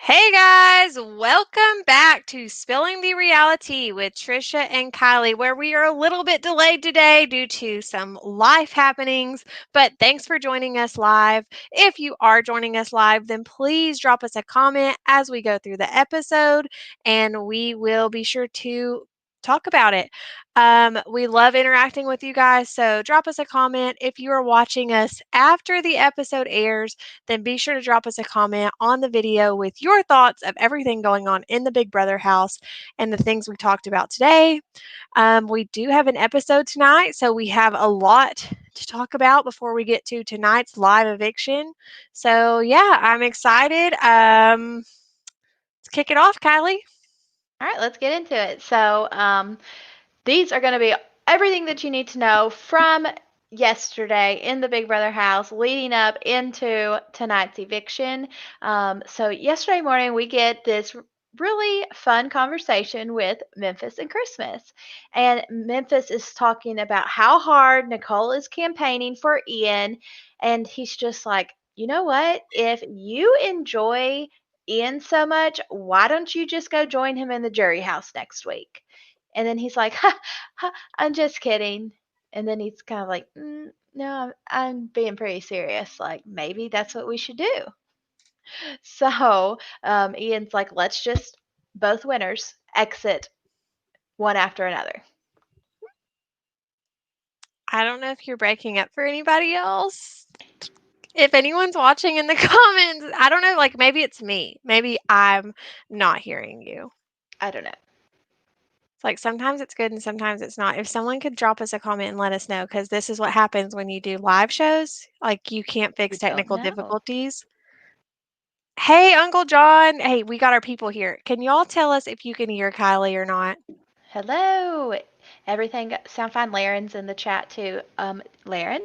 Hey guys, welcome back to Spilling the Reality with Trisha and Kiley, where we are a little bit delayed today due to some life happenings. But thanks for joining us live. If you are joining us live, then please drop us a comment as we go through the episode, and we will be sure to talk about it. We love interacting with you guys, so drop us a comment. If you are watching us after the episode airs, then be sure to drop us a comment on the video with your thoughts of everything going on in the Big Brother house and the things we talked about today. We do have an episode tonight, so we have a lot to talk about before we get to tonight's live eviction. So, yeah, I'm excited. Let's kick it off, Kylie. All right, let's get into it. These are going to be everything that you need to know from yesterday in the Big Brother house leading up into tonight's eviction. Yesterday morning, we get this really fun conversation with Memphis and Christmas. And Memphis is talking about how hard Nicole is campaigning for Ian. And he's just like, you know what? If you enjoy Ian so much, why don't you just go join him in the jury house next week? And then he's like, ha, ha, I'm just kidding. And then he's kind of like, no, I'm being pretty serious. Like, maybe that's what we should do. Ian's like, let's just, both winners, exit one after another. I don't know if you're breaking up for anybody else. If anyone's watching in the comments, I don't know, like maybe it's me. Maybe I'm not hearing you. I don't know. It's like sometimes it's good and sometimes it's not. If someone could drop us a comment and let us know, because this is what happens when you do live shows. Like you can't fix We don't technical know. difficulties. Hey, Uncle John. Hey, we got our people here. Can y'all tell us if you can hear Kylie or not? Hello. Everything sound fine. Laren's in the chat too. Laren?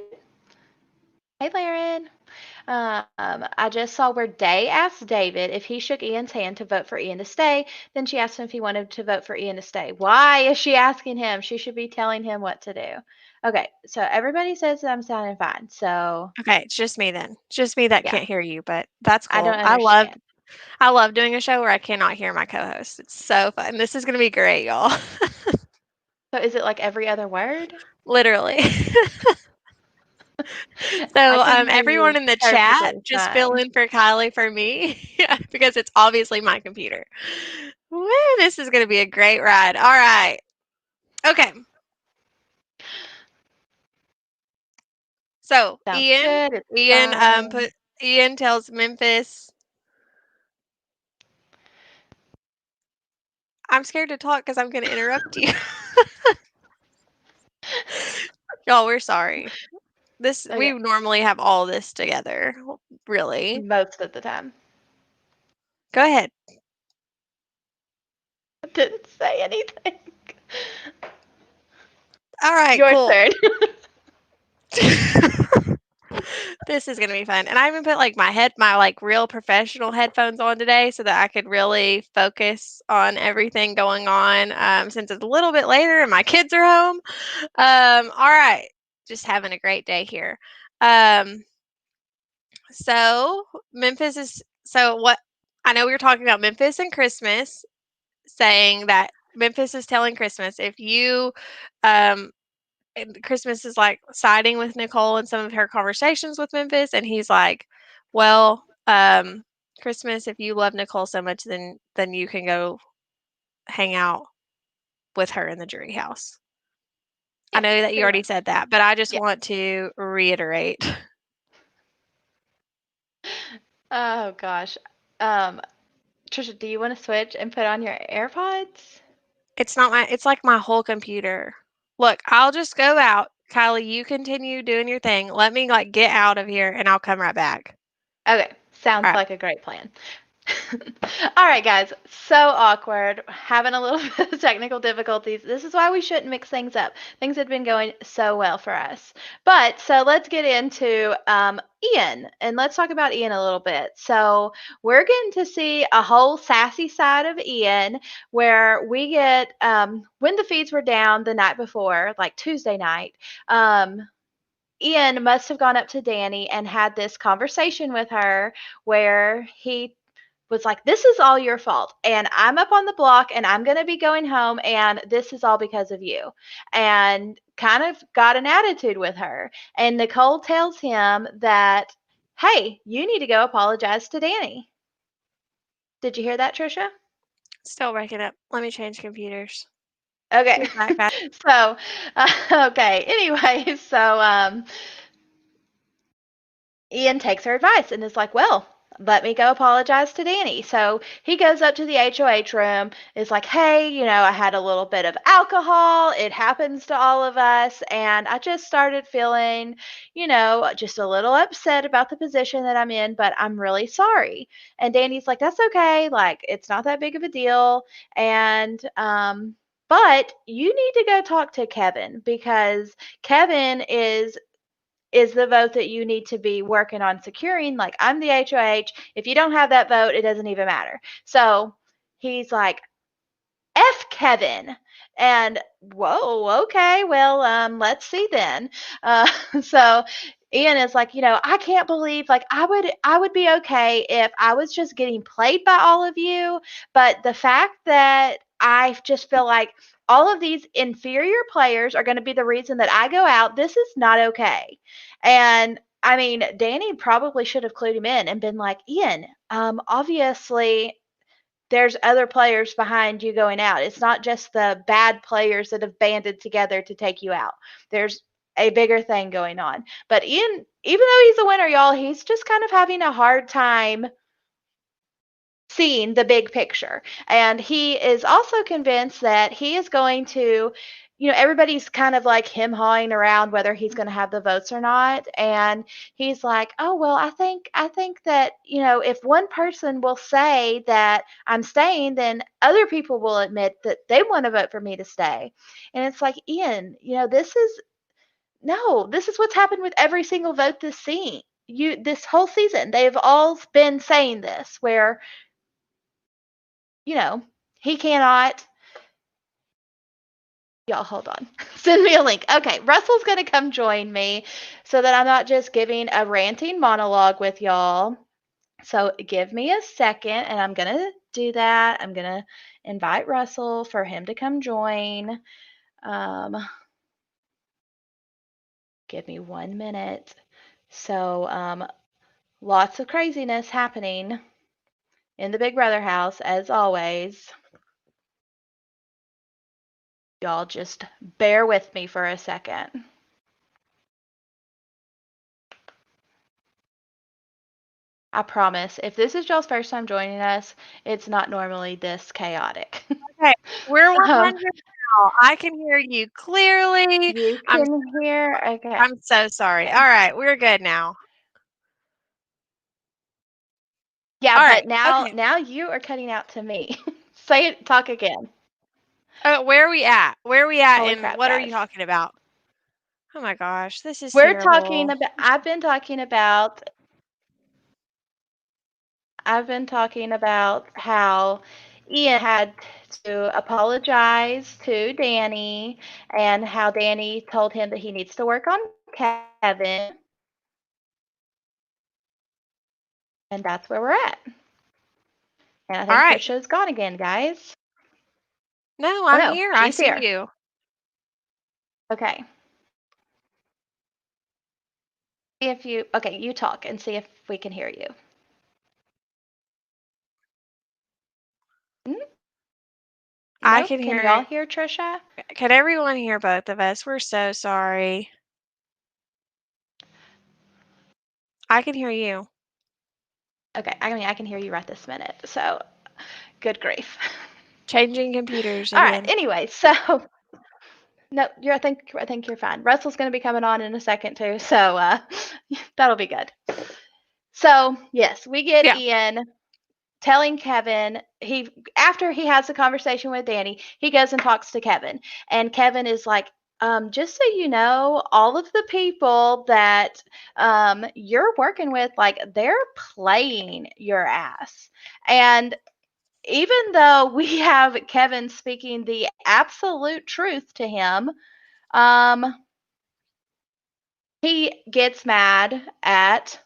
Hey, Laren. I just saw where Day asked David if he shook Ian's hand to vote for Ian to stay. Then she asked him if he wanted to vote for Ian to stay. Why is she asking him? She should be telling him what to do. Okay, so everybody says that I'm sounding fine. So Okay, it's just me then. It's just me that yeah, can't hear you, but that's I don't cool. understand. I love doing a show where I cannot hear my co-host. It's so fun. This is gonna be great, y'all. So is it like every other word? Literally. I So, can hear everyone you in the chat, perfectly just fill fine. in for Kylie for me, yeah, because it's obviously my computer. Woo, this is gonna be a great ride. All right. Okay. So, Sounds Ian, good. It's Ian, fine. Ian tells Memphis, "I'm scared to talk because I'm gonna interrupt you." Y'all, we're sorry. We Okay, normally have all this together, really. most of the time. Go ahead. Didn't say anything. All right, Your cool. turn. This is gonna be fun. And I even put like my like real professional headphones on today so that I could really focus on everything going on. Since it's a little bit later and my kids are home. All right. Just having a great day here. Um, so Memphis is so what I know we were talking about Memphis and Christmas, saying that Memphis is telling Christmas if you um and Christmas is like siding with Nicole in some of her conversations with Memphis, and he's like, "Well, Christmas, if you love Nicole so much, then you can go hang out with her in the jury house." I Yeah, know that you pretty already much. said that, but I just Yeah. want to reiterate. Oh gosh. Um, Trisha, do you want to switch and put on your AirPods? It's like my whole computer. Look, I'll just go out. Kylie, you continue doing your thing. Let me like get out of here and I'll come right back. Okay, All sounds right. like a great plan. All right, guys. So awkward. Having a little bit of technical difficulties. This is why we shouldn't mix things up. Things had been going so well for us. But so let's get into Ian and let's talk about Ian a little bit. So we're getting to see a whole sassy side of Ian where we get when the feeds were down the night before, like Tuesday night. Ian must have gone up to Danny and had this conversation with her where he was like, this is all your fault. And I'm up on the block and I'm going to be going home. And this is all because of you. And kind of got an attitude with her. And Nicole tells him that, hey, you need to go apologize to Danny. Did you hear that, Trisha? Still breaking up. Let me change computers. Okay. You're back, back. So, okay. Anyway, so Ian takes her advice and is like, well, let me go apologize to Danny. So he goes up to the HOH room, is like, hey, I had a little bit of alcohol. It happens to all of us. And I just started feeling, just a little upset about the position that I'm in, but I'm really sorry. And Danny's like, that's okay. Like, it's not that big of a deal. And, but you need to go talk to Kevin because Kevin is the vote that you need to be working on securing. Like, I'm the HOH. If you don't have that vote, it doesn't even matter. So he's like, F Kevin. And whoa, okay, well, let's see then. So Ian is like, I can't believe, like, I would be okay if I was just getting played by all of you, but the fact that I just feel like all of these inferior players are going to be the reason that I go out, this is not okay. And I mean, Danny probably should have clued him in and been like, Ian, obviously there's other players behind you going out. It's not just the bad players that have banded together to take you out. There's a bigger thing going on. But Ian, even though he's a winner, y'all, he's just kind of having a hard time seeing the big picture. And he is also convinced that he is going to, everybody's kind of like him hawing around whether he's going to have the votes or not. And he's like, oh, well, I think that, if one person will say that I'm staying, then other people will admit that they want to vote for me to stay. And it's like, Ian, this is what's happened with every single vote this whole season. They've all been saying this where he cannot. Y'all, hold on. Send me a link. Okay, Russell's going to come join me so that I'm not just giving a ranting monologue with y'all. So give me a second, and I'm going to do that. I'm going to invite Russell for him to come join. Give me 1 minute. So lots of craziness happening in the Big Brother house, as always. Y'all just bear with me for a second. I promise, if this is y'all's first time joining us, it's not normally this chaotic. Okay, we're So 100 now. I can hear you clearly. you I'm can hear, okay. I'm so sorry. Okay. All right, we're good now. Yeah, All but right. now Okay. now you are cutting out to me. Say it, talk again. Where are we at? Where are we at Holy and crap, what are you guys. talking about? Oh my gosh, this is We're talking terrible. about I've been talking about how Ian had to apologize to Danny and how Danny told him that he needs to work on Kevin. And that's where we're at. And I All think right. Trisha's gone again, guys. No, Oh I'm no, here. I she's see here. you. Okay. See if you okay, you talk and see if we can hear you. Hmm? I can Can hear. y'all hear Trisha? Can everyone hear both of us? We're so sorry. I can hear you. Okay, I mean I can hear you right this minute. So good grief. Changing computers All right. again. Anyway, so no, I think you're fine. Russell's going to be coming on in a second too, so that'll be good. So yes, we get Yeah. Ian telling Kevin after he has a conversation with Danny, he goes and talks to Kevin, and Kevin is like, just so you know, all of the people that you're working with, like they're playing your ass, and even though we have Kevin speaking the absolute truth to him, um, he gets mad at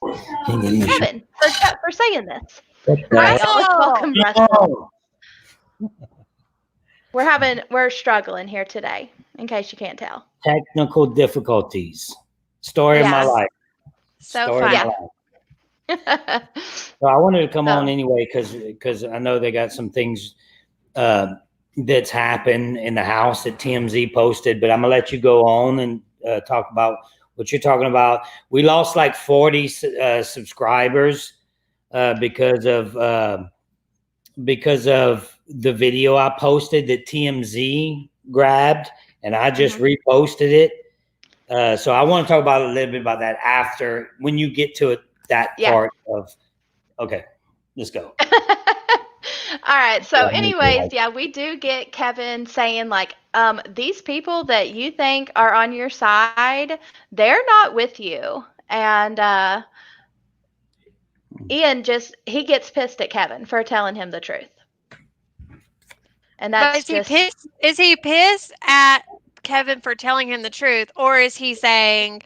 Kevin for saying this. Hi, y'all. Let's welcome Russell. We're struggling here today, in case you can't tell. Technical difficulties. Story of my life. So fun. So I wanted to come on anyway because I know they got some things that's happened in the house that TMZ posted, but I'm gonna let you go on and talk about what you're talking about. We lost like 40 subscribers because of the video I posted that TMZ grabbed, and I just reposted it. So I want to talk about a little bit about that after, when you get to it, that part of. Okay, let's go. All right. So anyways, we do get Kevin saying like, these people that you think are on your side, they're not with you. And Ian he gets pissed at Kevin for telling him the truth. And that's is he pissed at Kevin for telling him the truth, or is he saying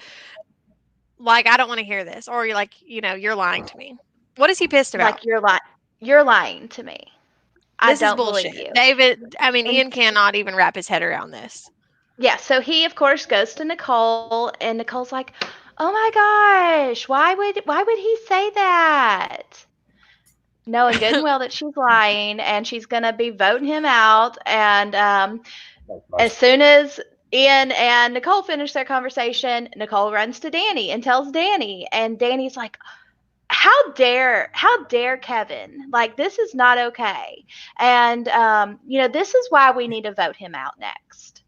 like, I don't want to hear this, or you're like, you're lying to me? What is he pissed about? Like, you're lying to me. This is bullshit. You. David, Ian cannot even wrap his head around this. Yeah, so he of course goes to Nicole, and Nicole's like, "Oh my gosh, why would he say that?" Knowing good and well that she's lying, and she's gonna be voting him out. And as soon as Ian and Nicole finish their conversation, Nicole runs to Danny and tells Danny, and Danny's like, how dare Kevin? Like, this is not okay. And, this is why we need to vote him out next.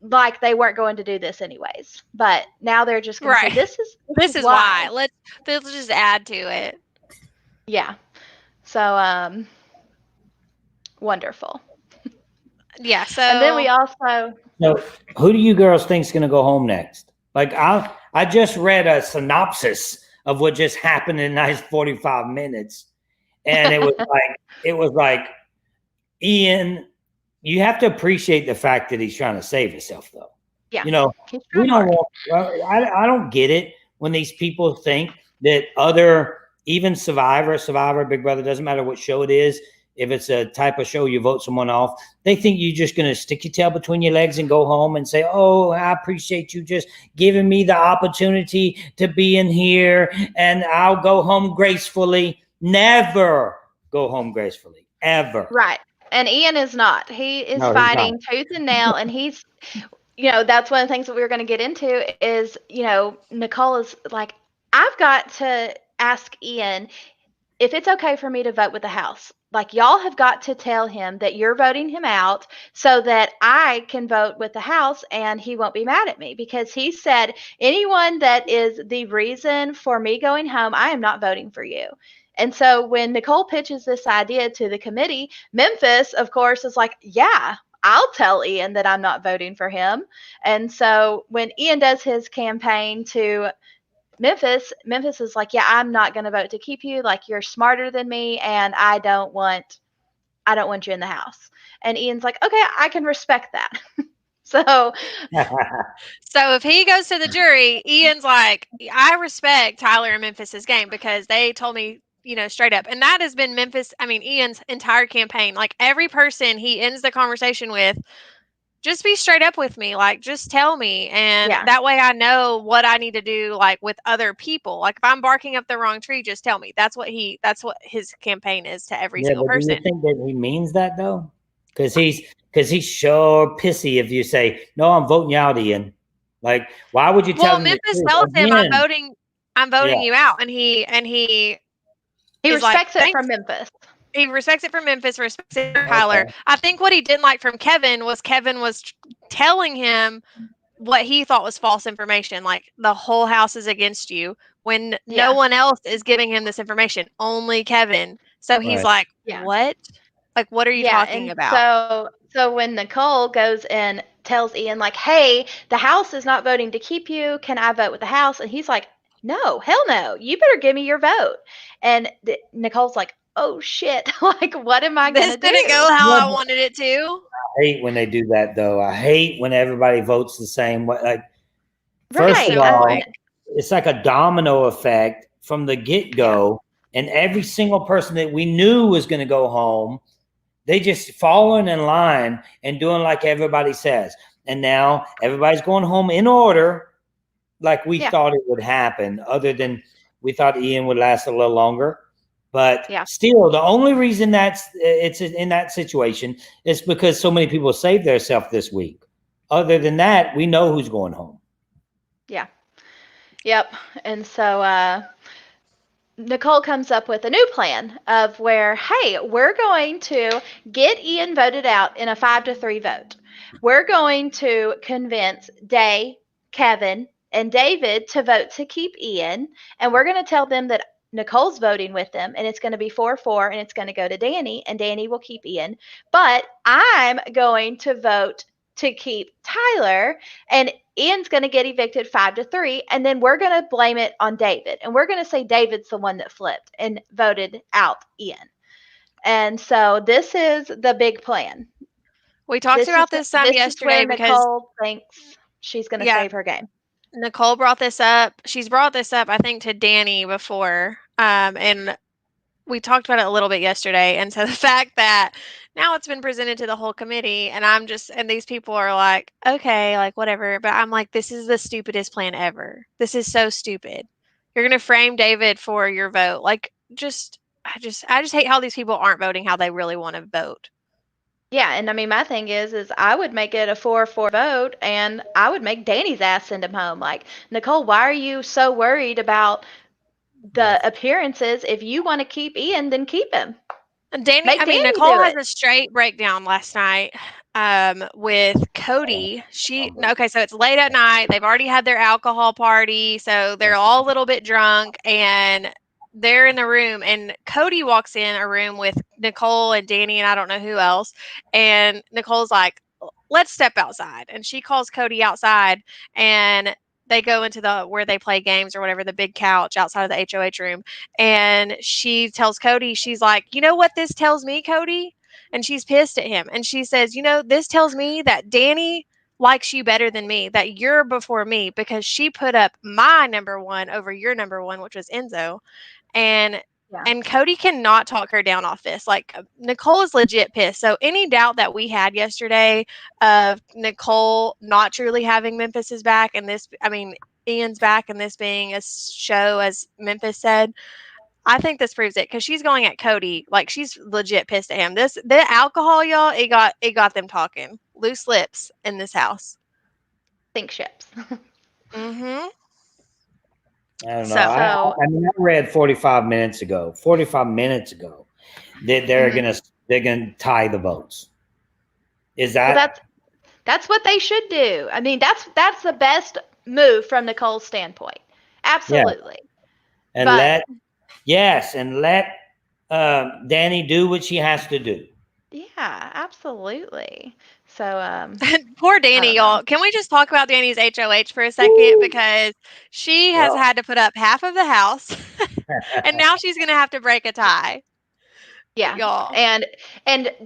Like, they weren't going to do this anyways, but now they're just going to say, this is why. Let's just add to it. Yeah. So, wonderful. Yeah. So, and then we also. So, who do you girls think is going to go home next? Like, I just read a synopsis of what just happened in the nice 45 minutes. And it was like, Ian, you have to appreciate the fact that he's trying to save himself, though. Yeah. We don't I don't get it when these people think that even Survivor, Big Brother, doesn't matter what show it is. If it's a type of show you vote someone off, they think you're just going to stick your tail between your legs and go home and say, oh, I appreciate you just giving me the opportunity to be in here, and I'll go home gracefully. Never go home gracefully, ever. Right. And Ian is not. He is fighting tooth and nail, and he's, that's one of the things that we were going to get into is, Nicole is like, I've got to ask Ian if it's okay for me to vote with the house. Like, y'all have got to tell him that you're voting him out so that I can vote with the house and he won't be mad at me, because he said, anyone that is the reason for me going home, I am not voting for you. And so when Nicole pitches this idea to the committee, Memphis, of course, is like, yeah, I'll tell Ian that I'm not voting for him. And so when Ian does his campaign to Memphis is like, yeah, I'm not going to vote to keep you. Like, you're smarter than me, and I don't want you in the house. And Ian's like, okay, I can respect that. So if he goes to the jury, Ian's like, I respect Tyler and Memphis's game because they told me, straight up. And that has been Ian's entire campaign. Like, every person he ends the conversation with, just be straight up with me. Like, just tell me. And that way I know what I need to do, like, with other people. Like, if I'm barking up the wrong tree, just tell me. That's what his campaign is to every single person. Do you think that he means that, though? Because he's sure pissy if you say, no, I'm voting you out, Ian. Like, why would you tell him? Well, Memphis tells him, I'm voting you out. And he respects it from Memphis. He respects it from Memphis, respects it from Tyler. Okay. I think what he didn't like from Kevin was telling him what he thought was false information. Like, the whole house is against you, when no one else is giving him this information, only Kevin. So he's like, what? Like, what are you talking about? So when Nicole goes and tells Ian, like, hey, the house is not voting to keep you. Can I vote with the house? And he's like, no, hell no. You better give me your vote. And Nicole's like, oh shit, like, what am I going to do? This didn't go how I wanted it to. I hate when they do that, though. I hate when everybody votes the same way. Like, first of all, it's like a domino effect from the get-go. And every single person that we knew was going to go home, they just falling in line and doing like everybody says. And now everybody's going home in order, like we thought it would happen, other than we thought Ian would last a little longer. But still, the only reason it's in that situation is because so many people saved themselves this week. Other than that, we know who's going home. Yeah. Yep. And so Nicole comes up with a new plan of where, hey, we're going to get Ian voted out in a 5-3 vote. We're going to convince Day, Kevin, and David to vote to keep Ian, and we're going to tell them that Nicole's voting with them, and it's going to be 4-4, and it's going to go to Danny, and Danny will keep Ian. But I'm going to vote to keep Tyler, and Ian's going to get evicted 5-3, and then we're going to blame it on David, and we're going to say David's the one that flipped and voted out Ian. And so this is the big plan. We talked about this some yesterday because Nicole thinks she's going to save her game. Nicole brought this up. She's brought this up, I think, to Danny before, and we talked about it a little bit yesterday. And so the fact that now it's been presented to the whole committee, and and these people are like, okay, like whatever. But I'm like, this is the stupidest plan ever. This is so stupid. You're going to frame David for your vote. Like, I just hate how these people aren't voting how they really want to vote. Yeah, and I mean, my thing is I would make it a 4-4 vote, and I would make Danny's ass send him home. Like, Nicole, why are you so worried about the appearances? If you want to keep Ian, then keep him. And Nicole has a straight breakdown last night with Cody. So it's late at night. They've already had their alcohol party, so they're all a little bit drunk, and they're in the room, and Cody walks in a room with Nicole and Danny and I don't know who else, and Nicole's like, let's step outside, and she calls Cody outside, and they go into where they play games or whatever, the big couch outside of the HOH room, and she tells Cody, she's like, you know what this tells me, Cody? And she's pissed at him, and she says, you know, this tells me that Danny likes you better than me, that you're before me, because she put up my number one over your number one, which was Enzo. And Cody cannot talk her down off this. Like, Nicole is legit pissed. So any doubt that we had yesterday of Nicole not truly having Memphis's back, and Ian's back, and this being a show, as Memphis said, I think this proves it, because she's going at Cody like she's legit pissed at him. The alcohol, y'all, it got them talking. Loose lips in this house. Think ships. Mm-hmm. I don't know. I read 45 minutes ago that they're gonna tie the votes. Is that? Well, that's what they should do. I mean, that's the best move from Nicole's standpoint. Absolutely. Yeah. And let Danny do what she has to do. Yeah, absolutely. So poor Danny, y'all. Can we just talk about Danny's HOH for a second? Because she has had to put up half of the house, and now she's gonna have to break a tie. Yeah, y'all. And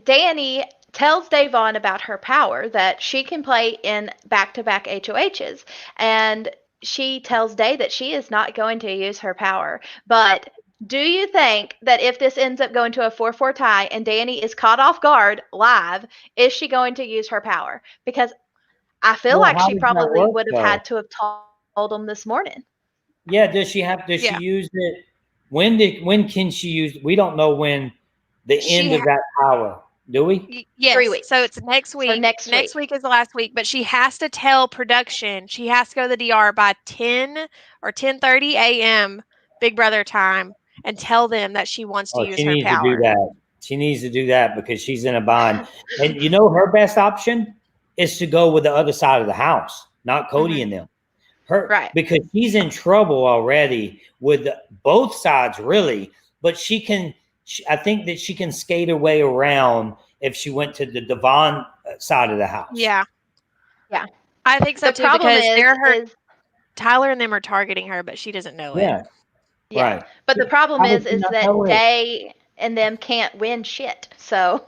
Danny tells Davon about her power, that she can play in back-to-back HOHs, and she tells Day that she is not going to use her power. But do you think that if this ends up going to a 4-4 tie and Danny is caught off guard live, is she going to use her power? Because I feel like she probably would have had to have told him this morning. Yeah, does she use it? When can she use? We don't know when the end of that power. Do we? Yes. 3 weeks. So it's next week. So next week is the last week, but she has to tell production. She has to go to the DR by 10 or 10:30 a.m. Big Brother time, and tell them that she wants to use her power. She needs to do that because she's in a bind. And you know, her best option is to go with the other side of the house, not Cody and them. Because she's in trouble already with both sides, really. But I think that she can skate her way around if she went to the Devon side of the house. Yeah. I think so too, because Tyler and them are targeting her, but she doesn't know it. Yeah. Right. But the problem is that they and them can't win shit. So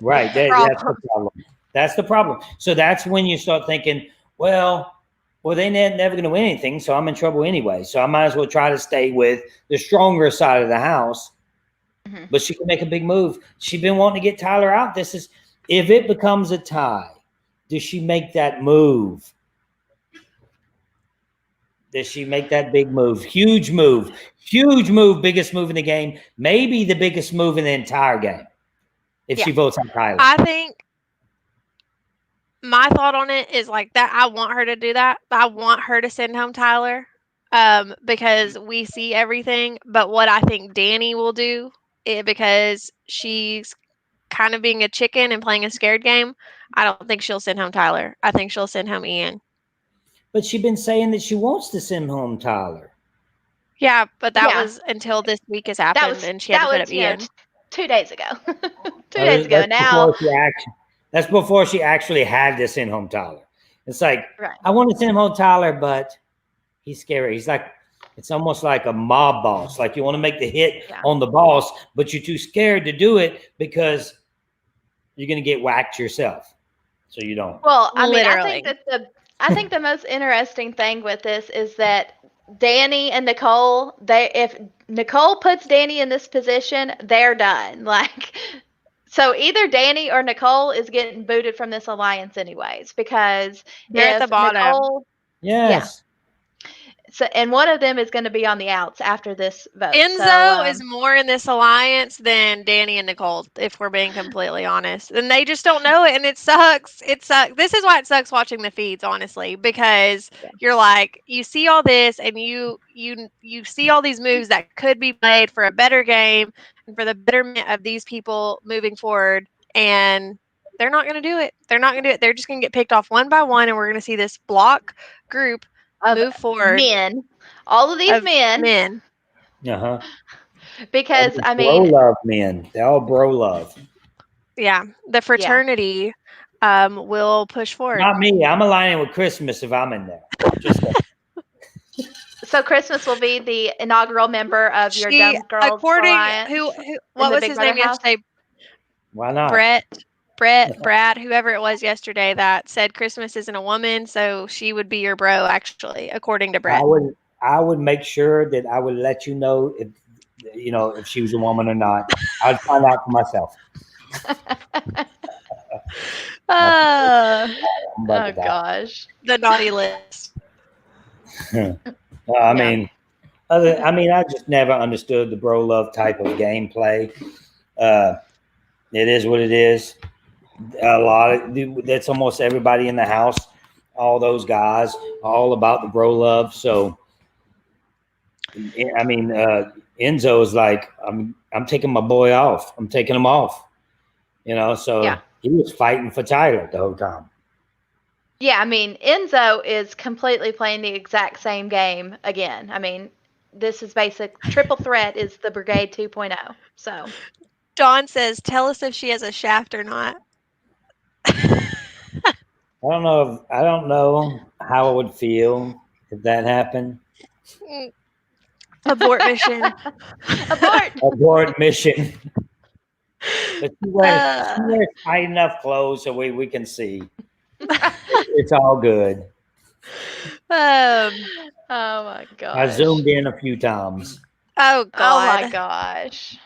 that's the problem. That's the problem. So that's when you start thinking, well, Well, they never going to win anything, so I'm in trouble anyway. So I might as well try to stay with the stronger side of the house. Mhm. But she can make a big move. She's been wanting to get Tyler out. This is if it becomes a tie, does she make that move? Does she make that big move? Huge move. Huge move. Biggest move in the game. Maybe the biggest move in the entire game. If she votes on Tyler. I think my thought on it is like that. I want her to do that. I want her to send home Tyler because we see everything. But what I think Danny will do, because she's kind of being a chicken and playing a scared game, I don't think she'll send home Tyler. I think she'll send home Ian. But she's been saying that she wants to send home Tyler. Yeah, but that was until this week has happened and she had to put up Ian. 2 days ago. 2 days ago. Now that's before she actually had to send home Tyler. It's like, right. I want to send home Tyler, but he's scary. He's like, it's almost like a mob boss. Like you want to make the hit on the boss, but you're too scared to do it because you're going to get whacked yourself. So you don't. Well, I mean, I think the most interesting thing with this is that Danny and Nicole, if Nicole puts Danny in this position, they're done. Like, so either Danny or Nicole is getting booted from this alliance anyways, because they're at the bottom. Nicole, yes. So, and one of them is going to be on the outs after this vote. Enzo is more in this alliance than Danny and Nicole, if we're being completely honest. And they just don't know it, and it sucks. It sucks. This is why it sucks watching the feeds, honestly, because you're like, you see all this, and you see all these moves that could be played for a better game and for the betterment of these people moving forward, and they're not going to do it. They're not going to do it. They're just going to get picked off one by one, and we're going to see this block group move forward. Men. All of these men. Uh-huh. Because, I Bro mean. love men. They're all bro love. Yeah. The fraternity will push forward. Not me. I'm aligning with Christmas if I'm in there. Just so Christmas will be the inaugural member of your Dumb Girls Alliance. What was his name yesterday? Why not? Brad, whoever it was yesterday that said Christmas isn't a woman, so she would be your bro, actually, according to Brett. I would make sure that I would let you know if she was a woman or not. I'd find out for myself. Oh gosh. The naughty list. I mean, I just never understood the bro love type of gameplay. It is what it is. That's almost everybody in the house. All those guys, all about the bro love. So, I mean, Enzo is like, I'm taking my boy off. I'm taking him off. So he was fighting for Tyler the whole time. Yeah, I mean, Enzo is completely playing the exact same game again. I mean, this is basic triple threat is the Brigade 2.0. So, Dawn says, "Tell us if she has a shaft or not." I don't know how I would feel if that happened. Abort mission. Abort mission. But she wears tight enough clothes so we can see. It's all good. Oh my gosh. I zoomed in a few times. Oh God. Oh my gosh.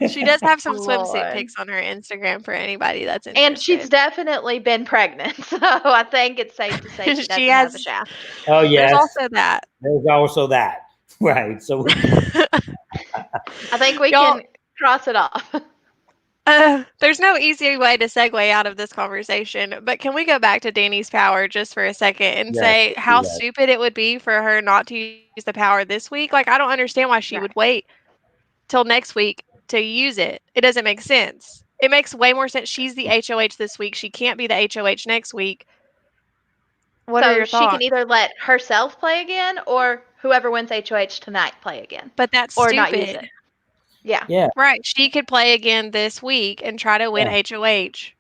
She does have some swimsuit pics on her Instagram for anybody that's interested. And she's definitely been pregnant, so I think it's safe to say she doesn't have a shaft. Oh yes. There's also that. There's also that. Right. So I think we can cross it off. There's no easy way to segue out of this conversation, but can we go back to Danny's power just for a second and say how stupid it would be for her not to use the power this week? Like, I don't understand why she would wait till next week to use it. It doesn't make sense. It makes way more sense. She's the HOH this week. She can't be the HOH next week. What are your thoughts? She can either let herself play again or whoever wins HOH tonight play again. But that's or stupid. Not use it. Yeah. Right. She could play again this week and try to win HOH.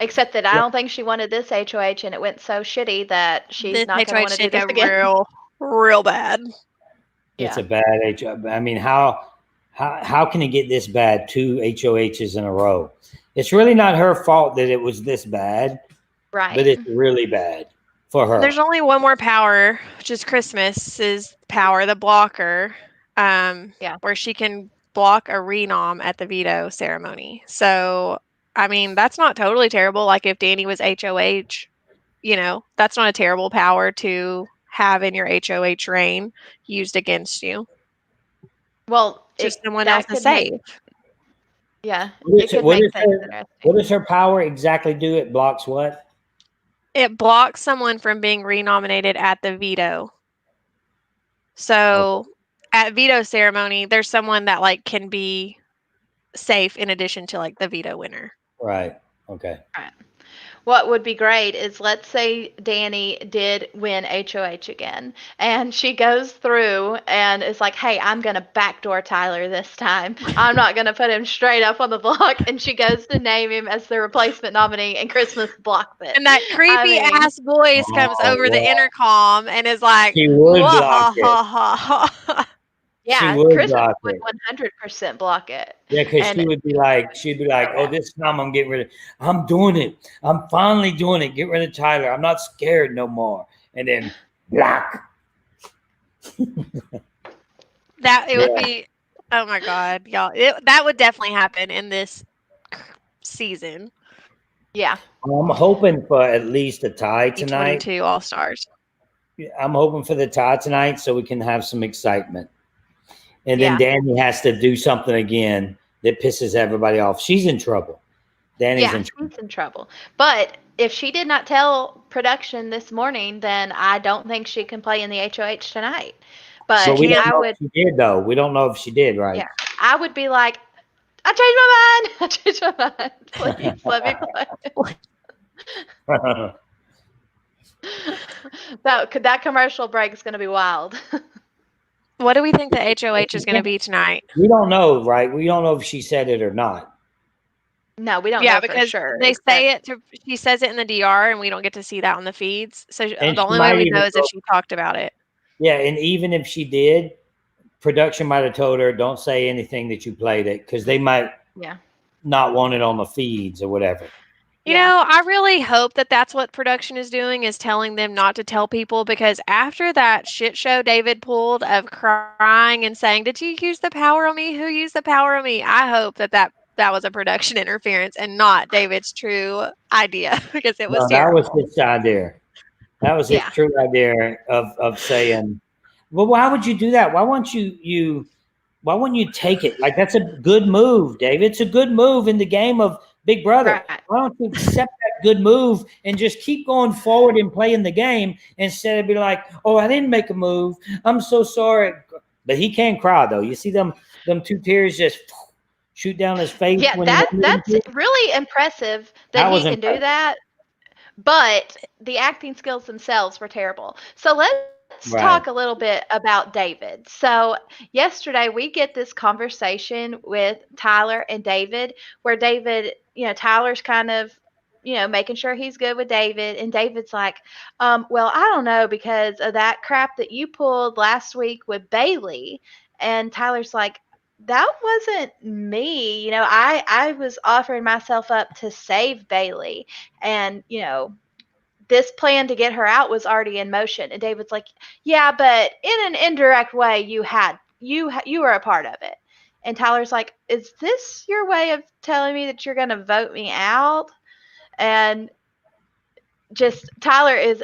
Except that I don't think she wanted this HOH and it went so shitty that she's not going to want to do this again. Real bad. It's a bad HOH. I mean, how can it get this bad? 2 HOHs in a row. It's really not her fault that it was this bad. Right. But it's really bad for her. There's only one more power, which is Christmas's power, the blocker, where she can block a renom at the veto ceremony. So, I mean, that's not totally terrible. Like if Danny was HOH, that's not a terrible power to have in your HOH reign used against you. Well, Just someone else to save. It could make things interesting. What does her power exactly do? It blocks what? It blocks someone from being renominated at the veto. So at veto ceremony, there's someone that like can be safe in addition to like the veto winner. Right. Okay. Right. What would be great is, let's say Danny did win HOH again, and she goes through and is like, hey, I'm going to backdoor Tyler this time. I'm not going to put him straight up on the block. And she goes to name him as the replacement nominee, and Christmas blocks it. And that creepy ass voice comes over the intercom and is like, she would block it. Yeah, Christmas would 100% block it. Yeah, because she'd be like, oh, this time I'm getting rid of, I'm doing it. I'm finally doing it. Get rid of Tyler. I'm not scared no more. And then block. It would be, oh my God, y'all. That would definitely happen in this season. Yeah. I'm hoping for at least a tie tonight. 22 All-Stars. I'm hoping for the tie tonight so we can have some excitement. And then Danny has to do something again that pisses everybody off. She's in trouble. Danny's in trouble. But if she did not tell production this morning, then I don't think she can play in the HOH tonight. But so we don't know if she did, though. We don't know if she did, right? Yeah. I would be like, I changed my mind. Please let me play. That commercial break is going to be wild. What do we think the HOH is going to be tonight? We don't know, right? We don't know if she said it or not. No, we don't know because for sure. They say it. She says it in the DR, and we don't get to see that on the feeds. So the only way we know is if she talked about it. Yeah, and even if she did, production might have told her, don't say anything that you played it, because they might not want it on the feeds or whatever. You know, I really hope that that's what production is doing, is telling them not to tell people, because after that shit show David pulled of crying and saying, did you use the power on me? Who used the power on me? I hope that was a production interference and not David's true idea, because it was terrible. That was his idea. That was his true idea of saying, well, why would you do that? Why wouldn't you take it? Like, that's a good move, David. It's a good move in the game of Big Brother. Right. Why don't you accept that good move and just keep going forward and playing the game instead of being like, oh, I didn't make a move. I'm so sorry. But he can cry, though. You see them two tears just shoot down his face. Yeah, that's really impressive that he can do that. But the acting skills themselves were terrible. So let's talk a little bit about David. So yesterday we get this conversation with Tyler and David, where David, Tyler's kind of, making sure he's good with David. And David's like, well, I don't know, because of that crap that you pulled last week with Bailey. And Tyler's like, that wasn't me. I was offering myself up to save Bailey. And, this plan to get her out was already in motion. And David's like, yeah, but in an indirect way, you were a part of it. And Tyler's like, is this your way of telling me that you're going to vote me out? And just Tyler is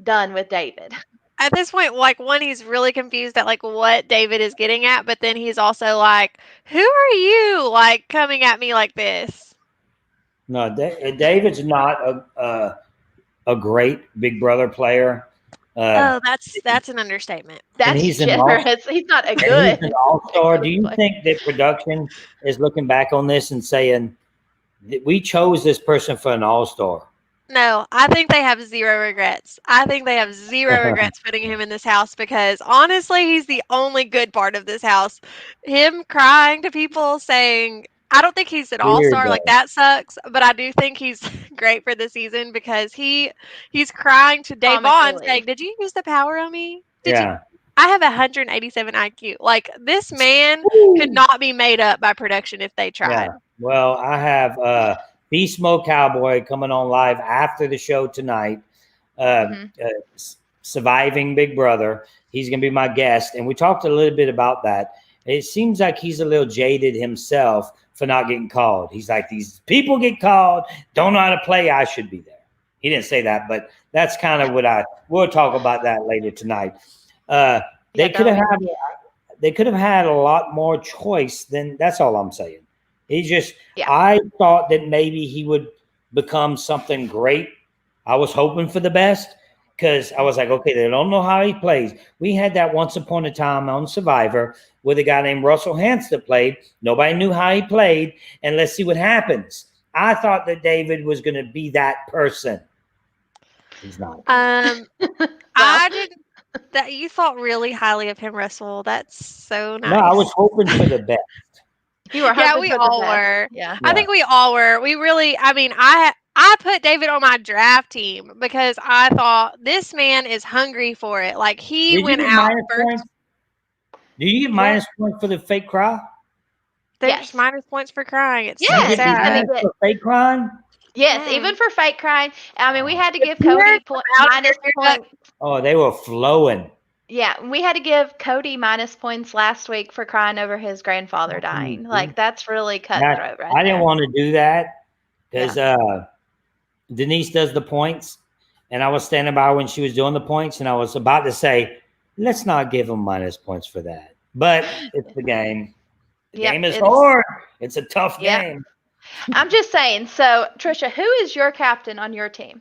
done with David. At this point, like, he's really confused at like what David is getting at, but then he's also like, who are you, like, coming at me like this? No, David's not a great Big Brother player. That's an understatement. That's generous. He's not a good. He's an all-star. Do you think that production is looking back on this and saying that we chose this person for an all-star? No, I think they have zero regrets. I think they have zero regrets putting him in this house, because honestly, he's the only good part of this house. Him crying to people saying, I don't think he's an all-star, like, that sucks, but I do think he's great for the season, because he's crying to Dave Vaughn saying, did you use the power on me? I have 187 IQ. Like, this man could not be made up by production if they tried. Yeah. Well, I have Beast Mode Cowboy coming on live after the show tonight. surviving Big Brother. He's going to be my guest, and we talked a little bit about that. It seems like he's a little jaded himself for not getting called. He's like, these people get called, don't know how to play. I should be there. He didn't say that, but that's kind of what we'll talk about that later tonight. They could have had a lot more choice than, that's all I'm saying. I thought that maybe he would become something great. I was hoping for the best because I was like, okay, they don't know how he plays. We had that once upon a time on Survivor with a guy named Russell Hantz that played. Nobody knew how he played, and let's see what happens. I thought that David was going to be that person. He's not. I didn't. That you thought really highly of him, Russell. That's so nice. No, I was hoping for the best. You were hoping Yeah, we for the all best. were. Yeah. I think we all were. We really. I mean, I put David on my draft team because I thought this man is hungry for it. Like he Did went you get out minus first. points? Do you get minus points for the fake cry? There's Yes. minus points for crying. It's Yes, so You get sad. minus for fake crying? Yes, even for fake crying. I mean, we had to give Cody minus points. Oh, they were flowing. Yeah, we had to give Cody minus points last week for crying over his grandfather dying. Like, that's really cutthroat right I didn't there. want to do that because Denise does the points, and I was standing by when she was doing the points, and I was about to say, let's not give them minus points for that. But it's the game. The game is hard. It's a tough game. I'm just saying. So, Trisha, who is your captain on your team?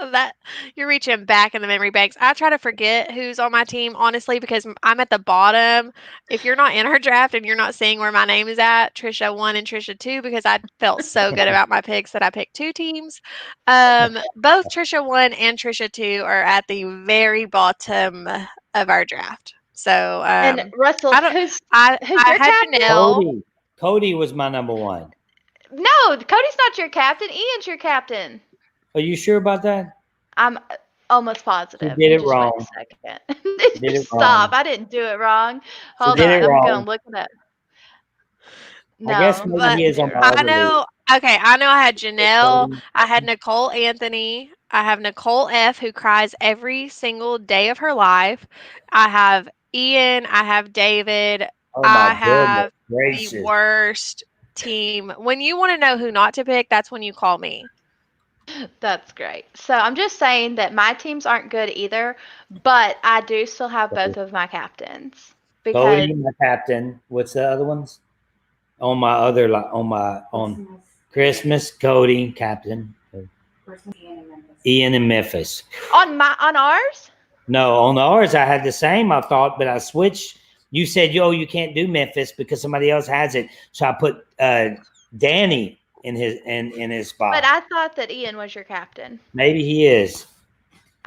That you're reaching back in the memory banks. I try to forget who's on my team, honestly, because I'm at the bottom. If you're not in our draft and you're not seeing where my name is at, Trisha 1 and Trisha 2, because I felt so good about my picks that I picked 2 teams. Both Trisha 1 and Trisha 2 are at the very bottom of our draft. So, And Russell, who's I your had captain? Janelle. Cody was my number 1. No, Cody's not your captain. Ian's your captain. Are you sure about that? I'm almost positive. You did it just wrong. Wait a second. Did it Stop. wrong. I didn't do it wrong. Hold did on. it I'm wrong. going to look it up. No, I guess maybe he is on my I know. Okay, I know. I had Janelle. I had Nicole Anthony. I have Nicole F, who cries every single day of her life. I have Ian. I have David. I have the worst team. When you want to know who not to pick, that's when you call me. That's great. So I'm just saying that my teams aren't good either, but I do still have both of my captains. Cody, my captain. What's the other ones? On Christmas, Cody, captain. Ian and Memphis. On ours? No, on ours I had the same. I thought, but I switched. You said, "Yo, you can't do Memphis because somebody else has it." So I put Danny in his spot. But I thought that Ian was your captain. Maybe he is.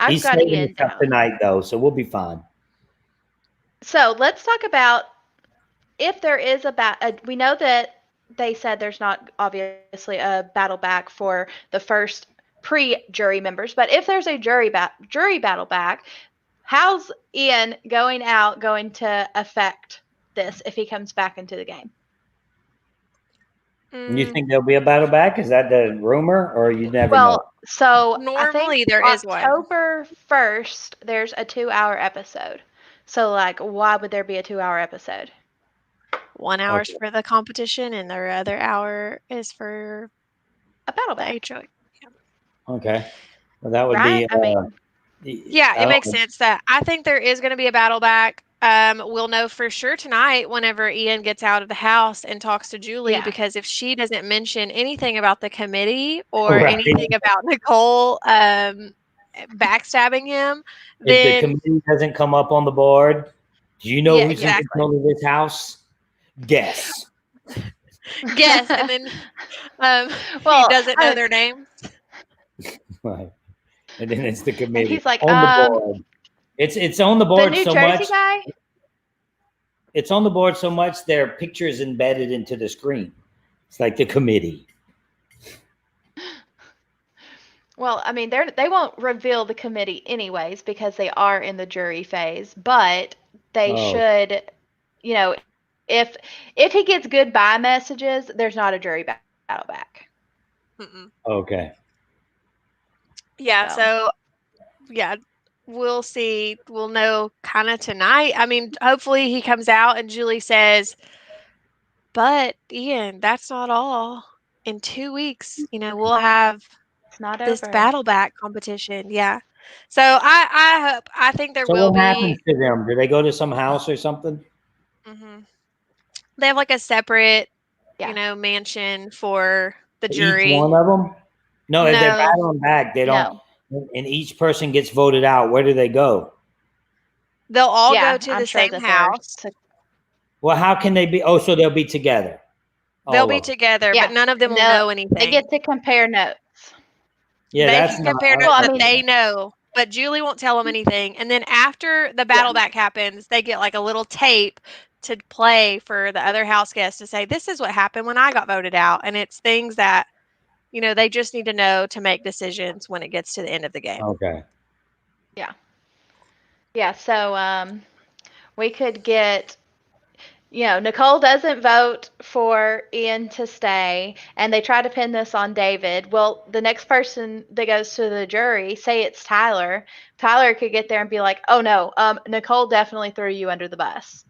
He's got Ian down tonight, though, so we'll be fine. So let's talk about if there is we know that they said there's not obviously a battle back for the first pre-jury members, but if there's a jury battle back, how's Ian going to affect this if he comes back into the game? You think there'll be a battle back? Is that the rumor, or you never know? Well, so normally there is one. October 1st, there's a 2-hour episode. So, like, why would there be a 2-hour episode? 1 hour is for the competition, and the other hour is for a battle back. HOA. Yeah. Okay. Well, that would be. It makes sense that I think there is going to be a battle back. We'll know for sure tonight whenever Ian gets out of the house and talks to Julie, because if she doesn't mention anything about the committee or anything about Nicole backstabbing him, then if the committee doesn't come up on the board, do you know who's in control of this house? Guess. And then he doesn't know their names. Right. And then it's the committee. And he's like, on the board. It's on the board the New so Jersey much. Guy? It's on the board so much their pictures embedded into the screen. It's like the committee. Well, I mean, they won't reveal the committee anyways because they are in the jury phase, but they should, if he gets goodbye messages, there's not a jury battle back. Okay. Yeah, so yeah, we'll see. We'll know kind of tonight. I mean, hopefully he comes out and Julie says, "But Ian, that's not all. In 2 weeks, we'll have it's not this over. battle back competition." Yeah. So I think there So will what be. happens to them? Do they go to some house or something? Mhm. They have like a separate, Yeah. mansion for the Each jury. one of them? No, if they're No, battling back, they don't. No. And each person gets voted out. Where do they go? they'll all go Yeah, to I'm the sure same that they're. house. Well, how can they be? Oh, so they'll be together, They'll all be of them. together, but Yeah, none of them and will know they anything. get to compare notes. Yeah, They that's can not. compare Well, notes I that mean, they know, but Julie won't tell them anything. And then after the yeah, battle back happens, they get like a little tape to play for the other house guests to say, "This is what happened when I got voted out." And it's things that, they just need to know to make decisions when it gets to the end of the game. Okay. yeah, yeah. So we could get. Nicole doesn't vote for Ian to stay, and they try to pin this on David. Well, the next person that goes to the jury, say it's Tyler. Tyler could get there and be like, "Oh no, Nicole definitely threw you under the bus,"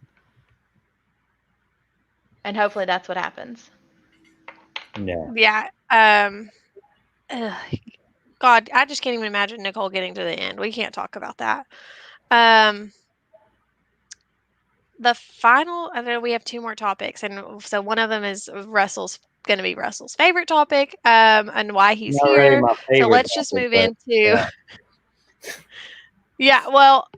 and hopefully that's what happens. Yeah. Yeah. Ugh, God, I just can't even imagine Nicole getting to the end. We can't talk about that. Um, the final, I know we have two more topics, and so one of them is going to be Russell's favorite topic, and why he's Not really here. my So favorite let's just topic, move but into, yeah. yeah, well,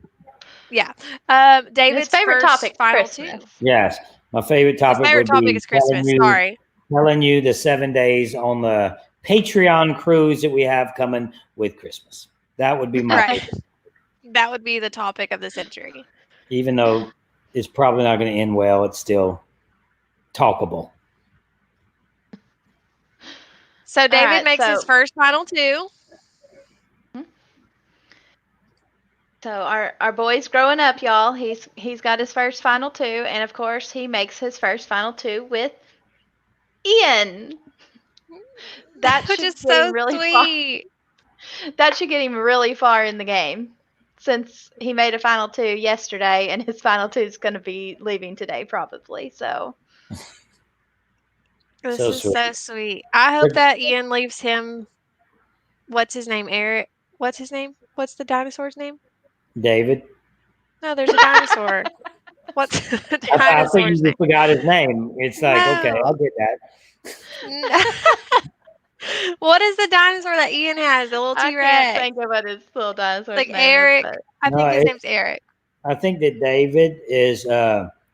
yeah. And his David's favorite first topic, final Christmas. two. Yes. My favorite His topic favorite would topic be is Christmas. Sorry. telling you the 7 days on the Patreon cruise that we have coming with Christmas. That would be my Right. favorite, That would be the topic of the century. even though it's probably not going to end well. It's still talkable. So All David right, makes his so first final two. our boy's growing up, y'all. He's got his first final two, and of course he makes his first final two with Ian. That Which should is get him so really far. sweet. That should get him really far in the game, since he made a final two yesterday, and his final two is going to be leaving today probably. So This So is sweet. so sweet. I hope that Ian leaves him. What's his name? Eric. What's his name? What's the dinosaur's name? David. No, there's a dinosaur. What's the I thought you dinosaur's name? just forgot his name. It's like, okay, No. I'll get that. What is the dinosaur that Ian has? The little I can't T-Rex. think of what his little dinosaur's Like name is, Eric. but I No, think his name's Eric. I think that David is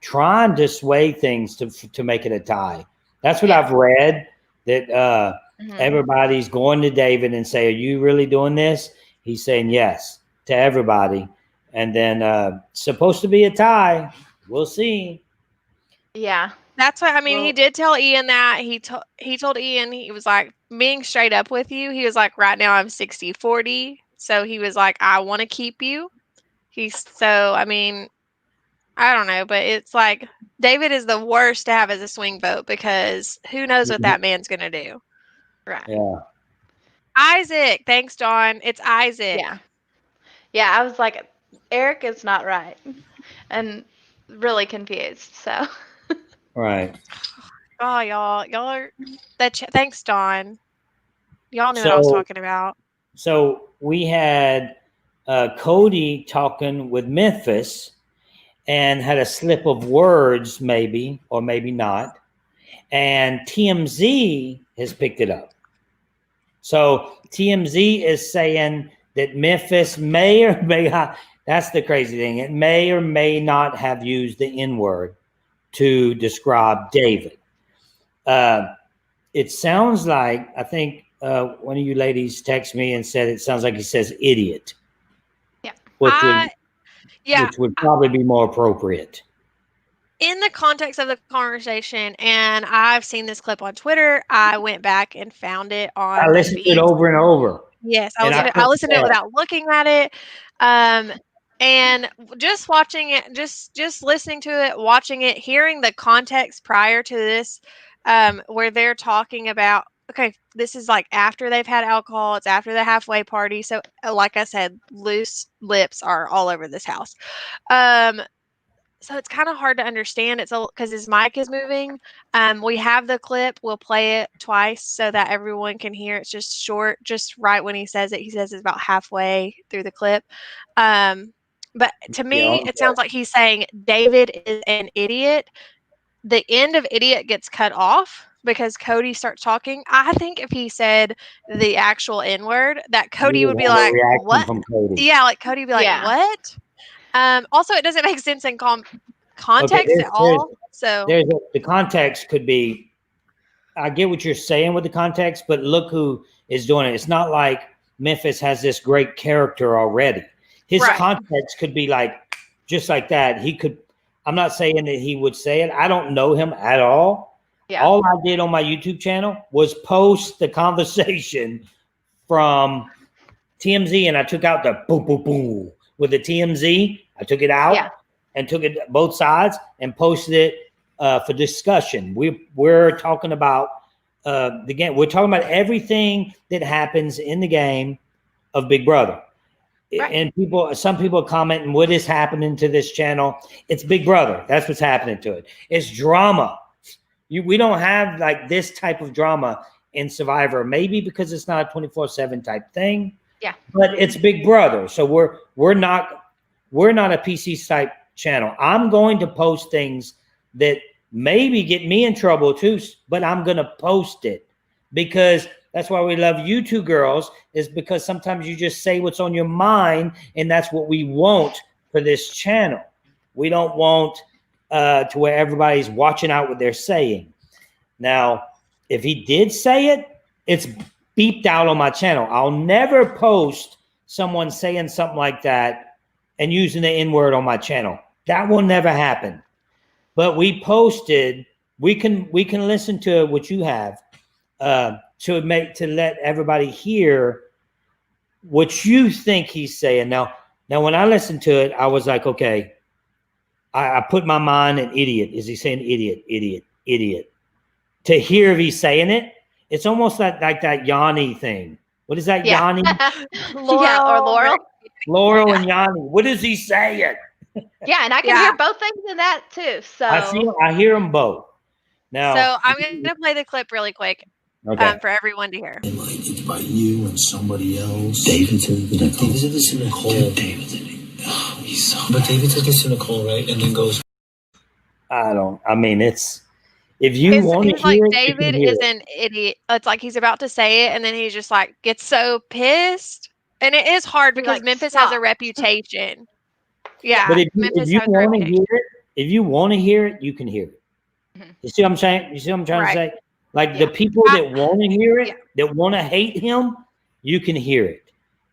trying to sway things to make it a tie. That's what Yeah. I've read. That mhm. everybody's going to David and say, "Are you really doing this?" He's saying yes to everybody, and then supposed to be a tie. We'll see. Yeah. That's why, I mean, he Well, did tell Ian that. He told Ian, he was like, being straight up with you, he was like, right now I'm 60-40. So he was like, I want to keep you. I mean, I don't know, but it's like David is the worst to have as a swing vote because who knows what that man's going to do. right. Yeah. Isaac. Thanks, Dawn. It's Isaac. Yeah. Yeah, I was like, Eric is not right, and really confused. So Right. Oh, y'all are thanks, Dawn. Y'all knew what I was So talking about. so we had Cody talking with Memphis and had a slip of words, maybe or maybe not, and TMZ has picked it up. So TMZ is saying that Memphis may or may not. That's the crazy thing. It may or may not have used the N word to describe David. It sounds like, I think one of you ladies texted me and said it sounds like he says idiot. Yeah. Which would probably be more appropriate. In the context of the conversation, and I've seen this clip on Twitter, I went back and found it on I the listened to it feed. over and over. Yes, And I listened to it without looking at it. And just watching it, just listening to it, watching it, hearing the context prior to this, where they're talking about okay, this is like after they've had alcohol, it's after the halfway party. So, like I said, loose lips are all over this house. Um, so it's kind of hard to understand. It's because his mic is moving. We have the clip. We'll play it twice so that everyone can hear. It's just short, just right when he says it. He says it's about halfway through the clip. But to me, it sounds like he's saying David is an idiot. The end of idiot gets cut off because Cody starts talking. I think if he said the actual N word, that Cody would be like, "What?" From Cody. Yeah, like Cody would be like, Yeah. "What?" Also, it doesn't make sense in context Okay, at all. So the context could be. I get what you're saying with the context, but look who is doing it. It's not like Memphis has this great character already. His Right. context could be like just like that. He could. I'm not saying that he would say it. I don't know him at all. Yeah. All I did on my YouTube channel was post the conversation from TMZ, and I took out the boom, boom, boom with the TMZ. I took it out and took it both sides and posted it for discussion. We're talking about the game. We're talking about everything that happens in the game of Big Brother. Right. And some people are commenting, what is happening to this channel? It's Big Brother. That's what's happening to it. It's drama. We don't have like this type of drama in Survivor, maybe because it's not a 24/7 type thing. Yeah. But it's Big Brother. So we're not a PC type channel. I'm going to post things that maybe get me in trouble too, but I'm going to post it because that's why we love you two girls, is because sometimes you just say what's on your mind, and that's what we want for this channel. We don't want to where everybody's watching out what they're saying. Now, if he did say it, it's beeped out on my channel. I'll never post someone saying something like that and using the N-word on my channel. That will never happen. But we posted, we can listen to what you have to let everybody hear what you think he's saying. Now when I listened to it, I was like, okay, I put my mind in idiot. Is he saying idiot, idiot, idiot? To hear if he's saying it, it's almost like that Yanni thing. What is that, Yanni? Laurel. Laurel and Yanni. What is he saying? Yeah, and I can hear both things in that too. So I hear them both. Now, so I'm going to play the clip really quick for everyone to hear. They might invite you and somebody else. David said this to Nicole. David did it. Oh, he's so But David said this to Nicole, right? And then goes. It's. If you want to hear it, David is an idiot. It's like he's about to say it, and then he just like gets so pissed. And it is hard because Memphis has a reputation. Yeah, but if you want to hear it, if you want to hear it, you can hear it. Mm-hmm. You see what I'm saying? You see what I'm trying to say? Like the people that want to hear it, that want to hate him, you can hear it.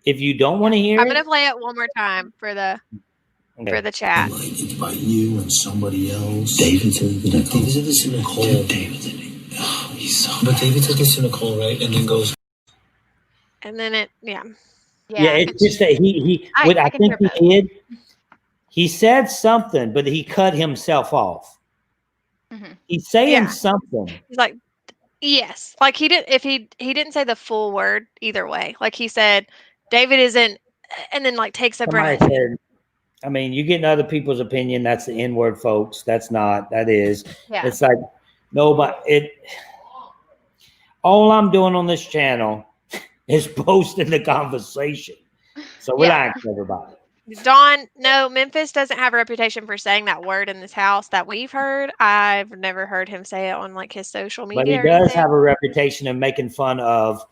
If you don't want to hear I'm going to play it one more time for the chat. They might invite you and somebody else. David said this to Nicole. David did it. Oh, he's so But David said this to Nicole, right? And then goes. And then Yeah, it's just that I think he did. He said something, but he cut himself off. Mm-hmm. He's saying something. He's like, yes, like he did. If he didn't say the full word either way, like he said, David isn't, and then like takes a breath. I mean, you're getting other people's opinion. That's the N-word, folks. That's not. That is. Yeah. It's like all I'm doing on this channel is posting the conversation. So relax, everybody. Dawn, no, Memphis doesn't have a reputation for saying that word in this house that we've heard. I've never heard him say it on like his social media. But he does have a reputation of making fun of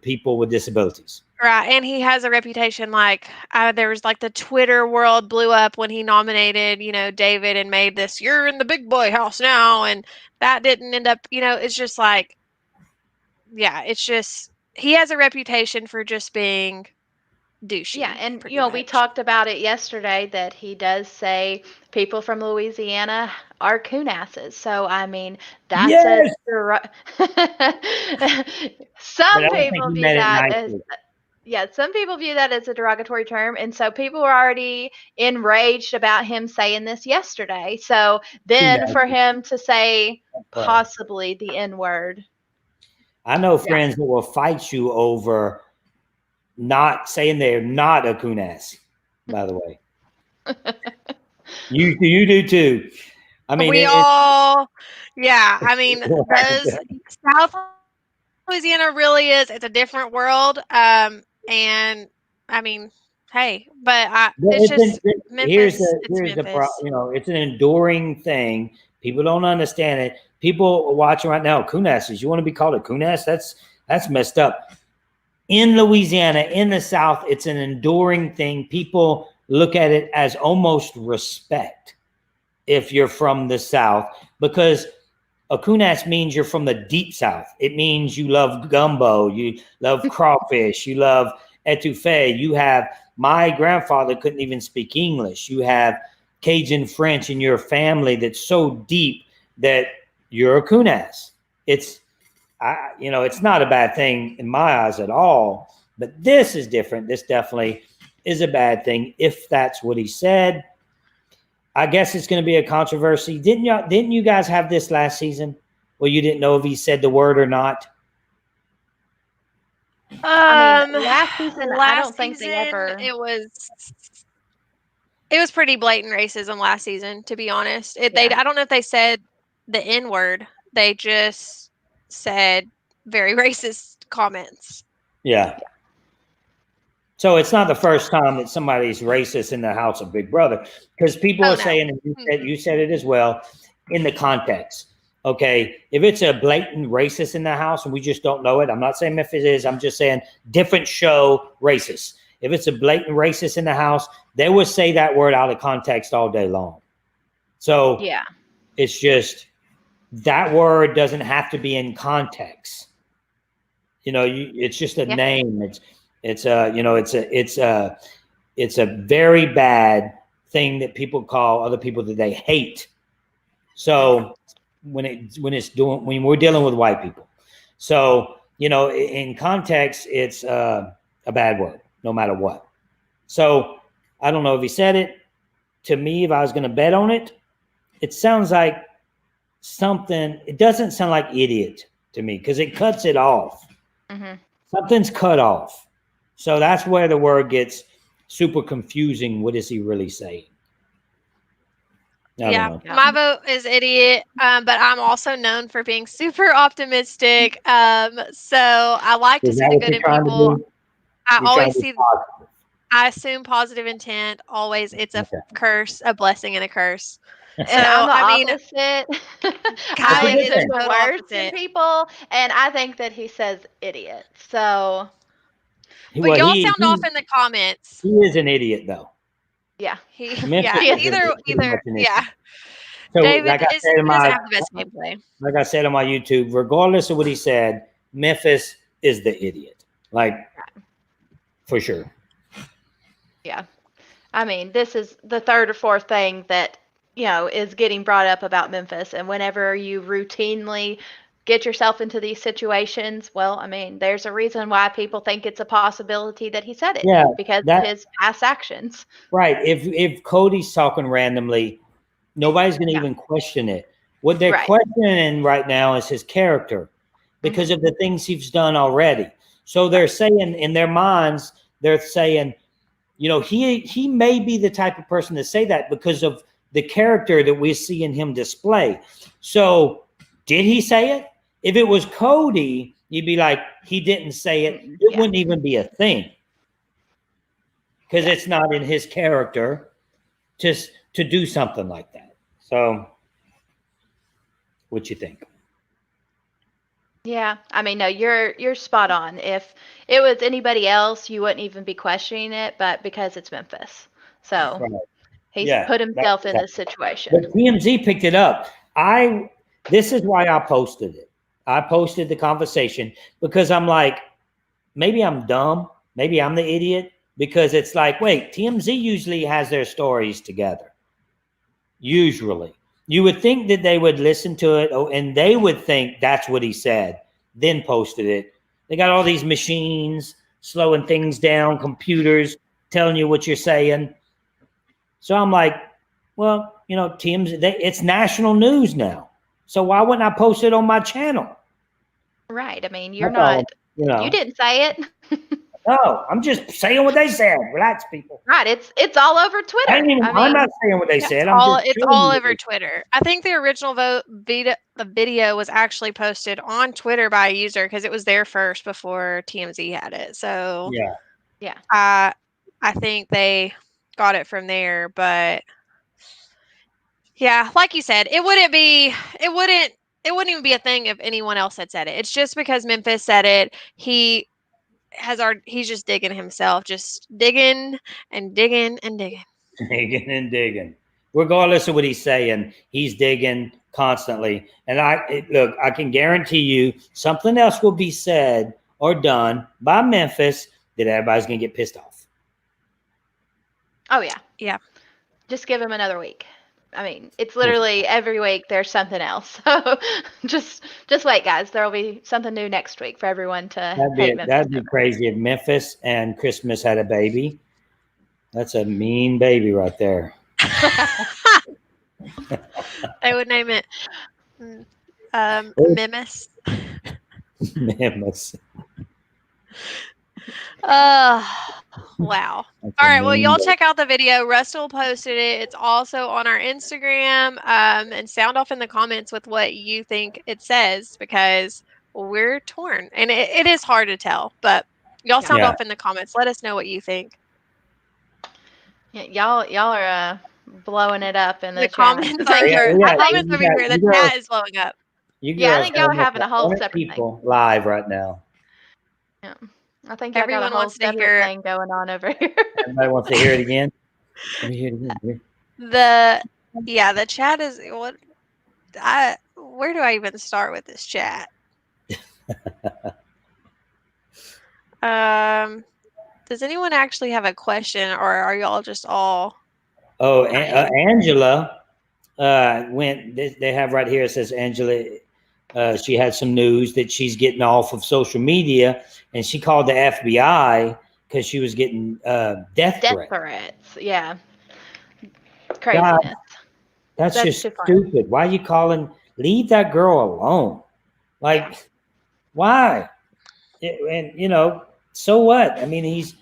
people with disabilities. Right, and he has a reputation like there was like the Twitter world blew up when he nominated, David and made this, you're in the big boy house now, and that didn't end up, it's just like, it's just, he has a reputation for just being douchey. Yeah, and we talked about it yesterday that he does say people from Louisiana are coon asses. So I mean, that's some people view that as some people view that as a derogatory term, and so people were already enraged about him saying this yesterday. So then for him to say possibly the N-word. I know friends that will fight you over not saying they're not a Kunas, by the way. You do too. I mean, we all, yeah. I mean, those South Louisiana really is. It's a different world. And I mean, hey, but it's just here's Memphis. It's the Memphis. it's an enduring thing. People don't understand it. People watching right now, Kunas, you want to be called a Kunas? That's messed up. In Louisiana, in the South, it's an enduring thing. People look at it as almost respect if you're from the South, because a Kunas means you're from the deep South. It means you love gumbo, you love crawfish, you love etouffee. You have, my grandfather couldn't even speak English. You have Cajun French in your family that's so deep that you're a Kunas. It's not a bad thing in my eyes at all, but this is different. This definitely is a bad thing if that's what he said. I guess it's going to be a controversy. Didn't you guys have this last season where you didn't know if he said the word or not? I mean, last season, I don't think they ever. It was pretty blatant racism last season, to be honest. I don't know if they said the N word. They just said very racist comments. Yeah. So it's not the first time that somebody's racist in the house of Big Brother, because people are saying, and you said it as well, in the context. Okay, if it's a blatant racist in the house and we just don't know it, I'm not saying Memphis is, I'm just saying different show racist. If it's a blatant racist in the house, they would say that word out of context all day long. So yeah, it's just that word doesn't have to be in context. It's just a name. It's a very bad thing that people call other people that they hate. So when we're dealing with white people, so in context, it's a bad word, no matter what. So I don't know if he said it. To me, if I was going to bet on it, it sounds like something. It doesn't sound like idiot to me because it cuts it off. Mm-hmm. Something's cut off. So that's where the word gets super confusing. What is he really saying? My vote is idiot, but I'm also known for being super optimistic. So I like to see the good in people. I assume positive intent. Always, it's a curse, a blessing, and a curse. And I'm the opposite. I think there's the words in people, and I think that he says idiot. So, but y'all sound off in the comments. He is an idiot, though. Yeah, either. Yeah. So, David like doesn't have the best gameplay. Like I said on my YouTube, regardless of what he said, Memphis is the idiot. Like, for sure. Yeah. I mean, this is the third or fourth thing that, is getting brought up about Memphis. And whenever you routinely get yourself into these situations, well, I mean, there's a reason why people think it's a possibility that he said it. Yeah, because of his past actions. Right. If Cody's talking randomly, nobody's going to even question it. What they're questioning right now is his character because of the things he's done already. So they're saying in their minds, they're saying, he may be the type of person to say that because of the character that we're seeing him display. So did he say it? If it was Cody, you'd be like, he didn't say it. It wouldn't even be a thing because it's not in his character just to do something like that. So what you think? Yeah, I mean, no, you're spot on. If it was anybody else, you wouldn't even be questioning it, but because it's Memphis. So he's put himself in this situation. But TMZ picked it up. This is why I posted it. I posted the conversation because I'm like, maybe I'm dumb. Maybe I'm the idiot because it's like, wait, TMZ usually has their stories together. Usually. You would think that they would listen to it and they would think that's what he said, then posted it. They got all these machines slowing things down, computers telling you what you're saying. So I'm like, well, TMZ, it's national news now. So why wouldn't I post it on my channel? Right. I mean, you're That's all, not. you know. You didn't say it. No, I'm just saying what they said. Relax, people. Right. It's all over Twitter. I'm not saying what they said. I'm just It's telling all you. over Twitter. I think the original the video was actually posted on Twitter by a user because it was there first before TMZ had it. So Yeah. I think they got it from there. But yeah, like you said, it wouldn't even be a thing if anyone else had said it. It's just because Memphis said it. He's just digging himself, just digging and digging and digging. Digging and digging. Regardless of what he's saying, he's digging constantly. And I can guarantee you something else will be said or done by Memphis that everybody's going to get pissed off. Oh, yeah. Yeah. Just give him another week. I mean, it's literally every week there's something else. So just wait, guys. There will be something new next week for everyone to hate Memphis. That'd be crazy if Memphis and Christmas had a baby. That's a mean baby right there. They would name it Memphis. Memphis. Wow. All right. Well, y'all check out the video. Russell posted it. It's also on our Instagram. And sound off in the comments with what you think it says because we're torn. And it is hard to tell. But y'all sound off in the comments. Let us know what you think. Yeah, y'all are blowing it up in the comments. The comments over here. The chat is blowing up. I think y'all are having a whole separate people thing live right now. Yeah, I think y'all everyone got a whole wants to separate hear thing going on over here. Everybody wants to hear it again. Let me hear it again. The chat is what. Where do I even start with this chat? Does anyone actually have a question, or are y'all just all? Oh, Angela went. They have right here. It says Angela. She had some news that she's getting off of social media, and she called the FBI because she was getting death threats. Yeah, craziness. God, that's just stupid. Why are you calling? Leave that girl alone. Like, why? And so what? I mean, he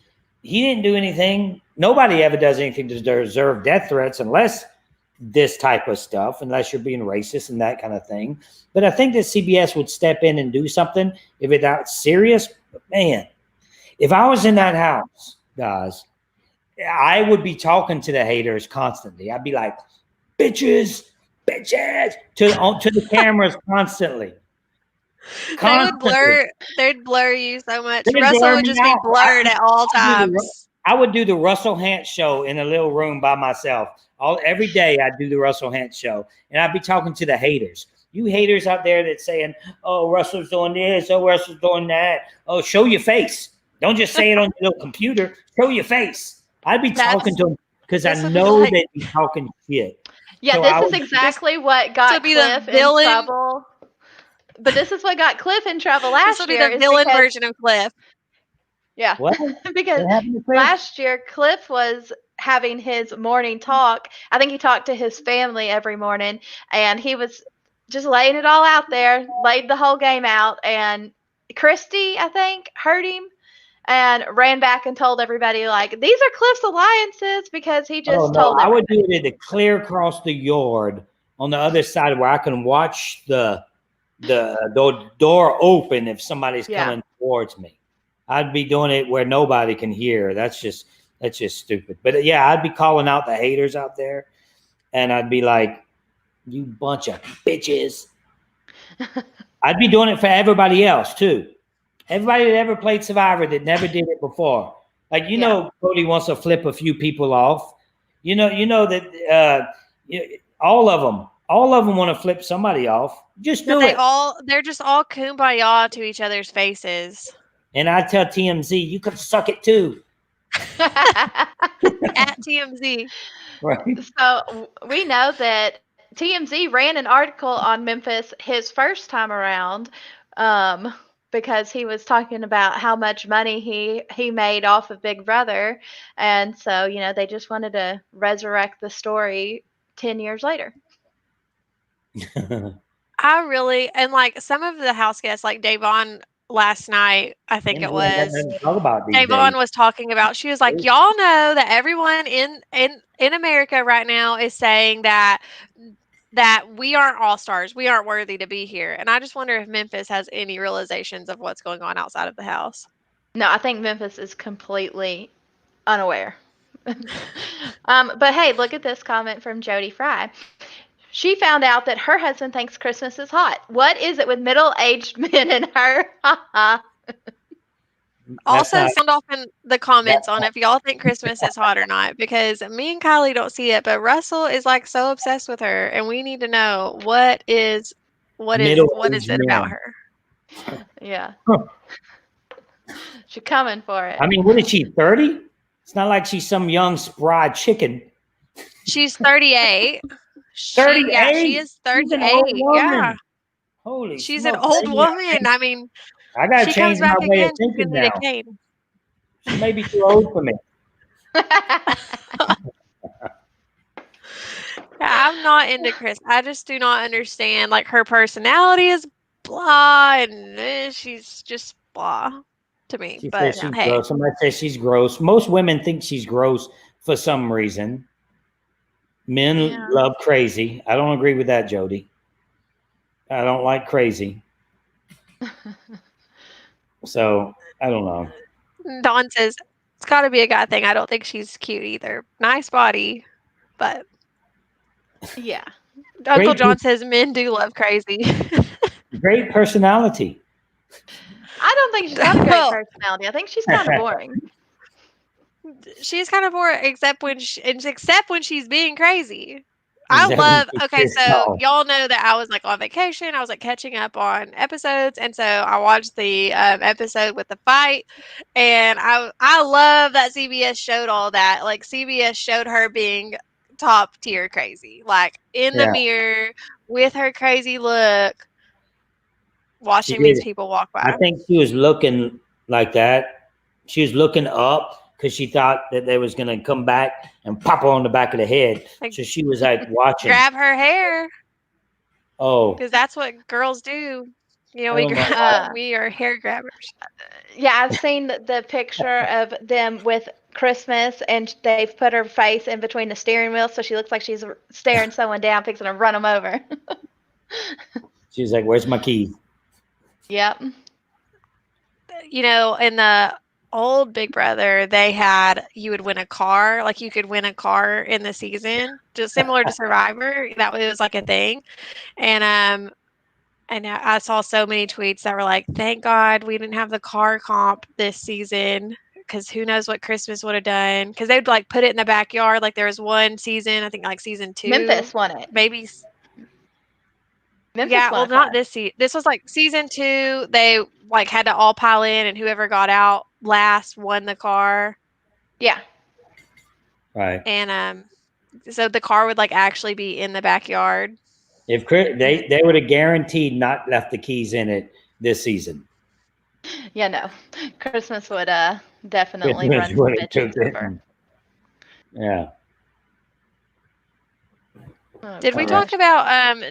didn't do anything. Nobody ever does anything to deserve death threats unless this type of stuff, unless you're being racist and that kind of thing. But I think that CBS would step in and do something if it's that serious. But man, if I was in that house, guys, I would be talking to the haters constantly. I'd be like, bitches, to the cameras constantly. They'd blur you so much. Russell would just be blurred at all times. I would do the Russell Hantz show in a little room by myself. Every day I'd do the Russell Hantz show, and I'd be talking to the haters. You haters out there that's saying, oh, Russell's doing this, oh, Russell's doing that. Oh, show your face. Don't just say it on your little computer. Show your face. I'd be talking to them because I know they'd be talking shit. Yeah, so this is exactly what got Cliff in trouble. But this is what got Cliff in trouble last year. This will be the villain version of Cliff. Yeah. What? Because last year, Cliff was having his morning talk. I think he talked to his family every morning, and he was just laying it all out there, laid the whole game out. And Christy, I think, heard him and ran back and told everybody, like, these are Cliff's alliances because he just told everybody. I would do it clear across the yard on the other side where I can watch the door open if somebody's coming towards me. I'd be doing it where nobody can hear. That's just stupid. But yeah, I'd be calling out the haters out there, and I'd be like, you bunch of bitches. I'd be doing it for everybody else too. Everybody that ever played Survivor that never did it before. Like, Cody wants to flip a few people off. You know that all of them want to flip somebody off. Just do it. They're just all kumbaya to each other's faces. And I tell TMZ, you could suck it too. At TMZ. Right. So we know that TMZ ran an article on Memphis his first time around because he was talking about how much money he made off of Big Brother. And so, they just wanted to resurrect the story 10 years later. I really and like some of the house guests, like Davon last night, I think Things it we ain't got was. nothing to talk about these days. Davon was talking about. She was like, "Y'all know that everyone in America right now is saying that we aren't all stars. We aren't worthy to be here." And I just wonder if Memphis has any realizations of what's going on outside of the house. No, I think Memphis is completely unaware. But hey, look at this comment from Jody Fry. She found out that her husband thinks Christmas is hot. What is it with middle-aged men and her? Also, not- sound off in the comments on if y'all think Christmas is hot or not, because me and Kylie don't see it, but Russell is like so obsessed with her, and we need to know what is Middle-aged it about men. her? Yeah. Huh. She's coming for it. I mean, what is she, 30? It's not like she's some young spry chicken. She's 38. 38? Yeah, she is She's an 38. old woman. Yeah. Holy She's an smokes. old Maybe woman. I mean, I got to she comes change my back way of again, she's thinking gonna need now. a cane. She may be too old for me. I'm not into Chris. I just do not understand. Like her personality is blah, and she's just blah to me. She But says she's hey, gross. Somebody says she's gross. Most women think she's gross for some reason. Men Yeah. love crazy. I don't agree with that, Jody. I don't like crazy. So I don't know. Dawn says it's got to be a guy thing. I don't think she's cute either. Nice body, but Yeah. Uncle Great John says men do love crazy. Great personality. I don't think she's got a great Well, personality. I think she's kind of boring. she's kind of boring, except when she's being crazy. Is that what Okay, it's so called? y'all know that I was like on vacation. I was like catching up on episodes, and so I watched the episode with the fight, and I love that CBS showed all that. Like CBS showed her being top tier crazy, like in the Yeah. mirror with her crazy look, She watching these did. people walk I by. think she was looking like that. She was looking up because she thought that they was gonna come back and pop her on the back of the head. Like, So she was like watching. grab her hair Oh, because that's what girls do. You know, I don't know. we are hair grabbers. Yeah, I've seen the picture of them with Christmas, and they've put her face in between the steering wheel, so she looks like she's staring someone down, fixing to run them over. She was like, "Where's my keys?" Yep. You know, in the old Big Brother, you would win a car. Like you could win a car in the season, just similar to Survivor. That was like a thing. And I saw so many tweets that were like, "Thank God we didn't have the car comp this season." Because who knows what Christmas would have done? Because they'd like put it in the backyard. Like there was one season, I think like season 2, Memphis won it. maybe. Memphis Yeah, won well, a car. not this season. This was like season 2. They like had to all pile in, and whoever got out last won the car. Yeah. Right. And so the car would like actually be in the backyard. If they would have guaranteed not left the keys in it this season. Yeah, no. Christmas would definitely Christmas run some would have bitches took it over. and- Yeah. Oh, Did we gosh. talk about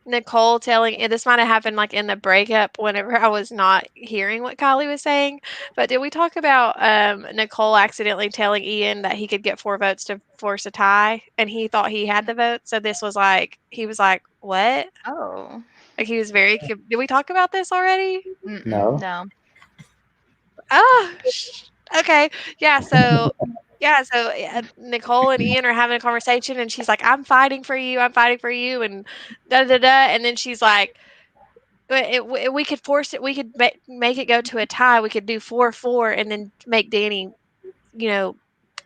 Nicole telling, and this might have happened like in the breakup whenever I was not hearing what Kylie was saying, but did we talk about Nicole accidentally telling Ian that he could get 4 votes to force a tie, and he thought he had the vote? So this was like, he was like, what? Oh. Like he was very, did we talk about this already? Mm-mm, No. No. Oh, okay. Yeah, so Nicole and Ian are having a conversation, and she's like, I'm fighting for you, and da da da. And then she's like, we could force it, we could make it go to a tie. We could do 4-4 and then make Danny,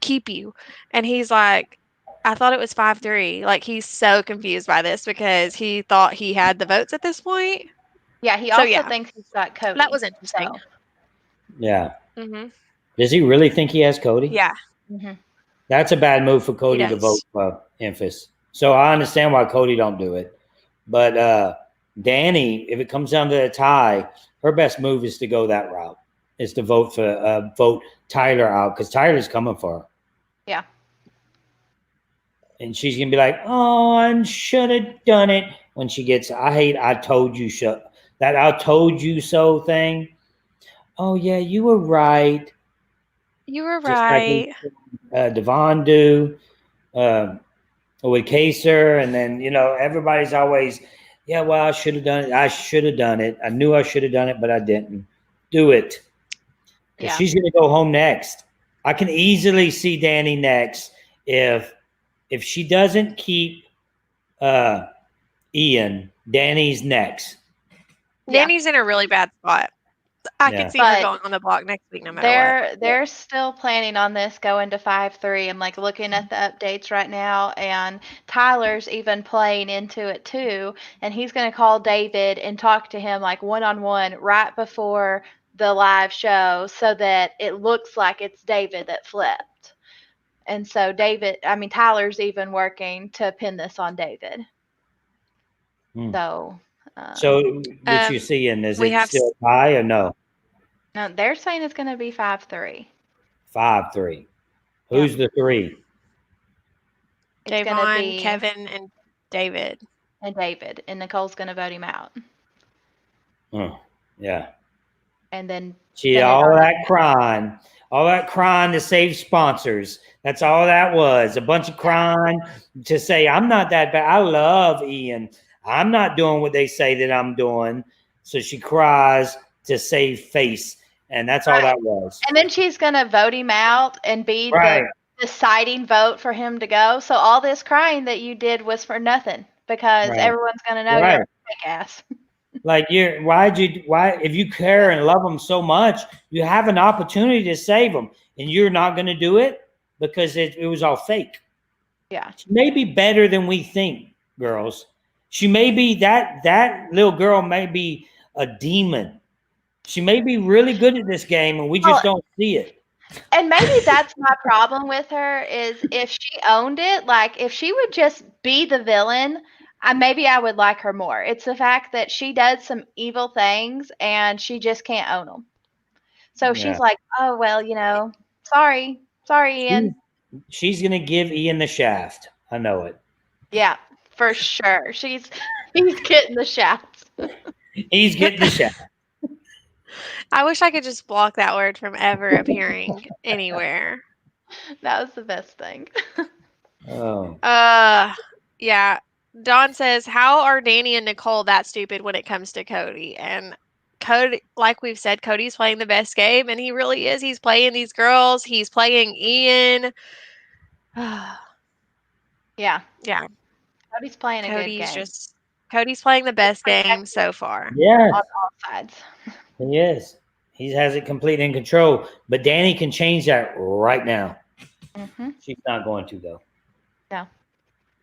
keep you. And he's like, I thought it was 5-3. Like he's so confused by this because he thought he had the votes at this point. Yeah, he So, also yeah. thinks he's got Cody. That was interesting. So, Yeah. hmm Does he really think he has Cody? Yeah. mhm. That's a bad move for Cody to does. vote for Memphis. So I understand why Cody don't do it. But Danny, if it comes down to a tie, her best move is to go that route. Is to vote Tyler out because Tyler's coming for her. Yeah. And she's gonna be like, "Oh, I should have done it." when she gets. I hate "I told you so." That "I told you so" thing. Oh yeah, you were right. You were Just like right. Devon do with Kaser, and then everybody's always, yeah. Well, I should have done it. I should have done it. I knew I should have done it, but I didn't do it because Yeah. she's gonna go home next. I can easily see Danny next if she doesn't keep Ian. Danny's next. Yeah. Danny's in a really bad spot. I Yeah. could see her But going on the block next week no matter what. they're still planning on this going to 5-3. I'm like looking at the updates right now, and Tyler's even playing into it too. And he's going to call David and talk to him like one-on-one right before the live show, so that it looks like it's David that flipped. And so Tyler's even working to pin this on David. So. So what you seeing? Is we it have still high or no? No, they're saying it's going to be 5-3. 5-3. Who's the three? It's going to Davon, be Kevin, and David. and David, and Nicole's going to vote him out. Oh, yeah. And then See, all that crying to save sponsors. That's all that was. A bunch of crying to say, I'm not that bad. I love Ian. I'm not doing what they say that I'm doing. So she cries to save face. And that's all that was. And then she's going to vote him out and be the deciding vote for him to go. So all this crying that you did was for nothing, because everyone's going to know you're a fake ass. Like why if you care and love them so much, you have an opportunity to save them, and you're not going to do it because it was all fake. Yeah. She may be better than we think, girls. She may be that little girl may be a demon. She may be really good at this game, and we just don't see it. And maybe that's my problem with her, is if she owned it, like if she would just be the villain, maybe I would like her more. It's the fact that she does some evil things and she just can't own them. So she's like, oh, well, sorry, Ian. She's going to give Ian the shaft. I know it. Yeah, for sure. He's getting the shaft. He's getting the shaft. I wish I could just block that word from ever appearing anywhere. That was the best thing. Oh. Yeah. Dawn says, how are Danny and Nicole that stupid when it comes to Cody? And Cody, like we've said, Cody's playing the best game, and he really is. He's playing these girls. He's playing Ian. Yeah. Cody's playing a good game. Cody's playing the best game so far. Yes. On all sides. He is. He has it completely in control. But Danny can change that right now. Mm-hmm. She's not going to, though. No.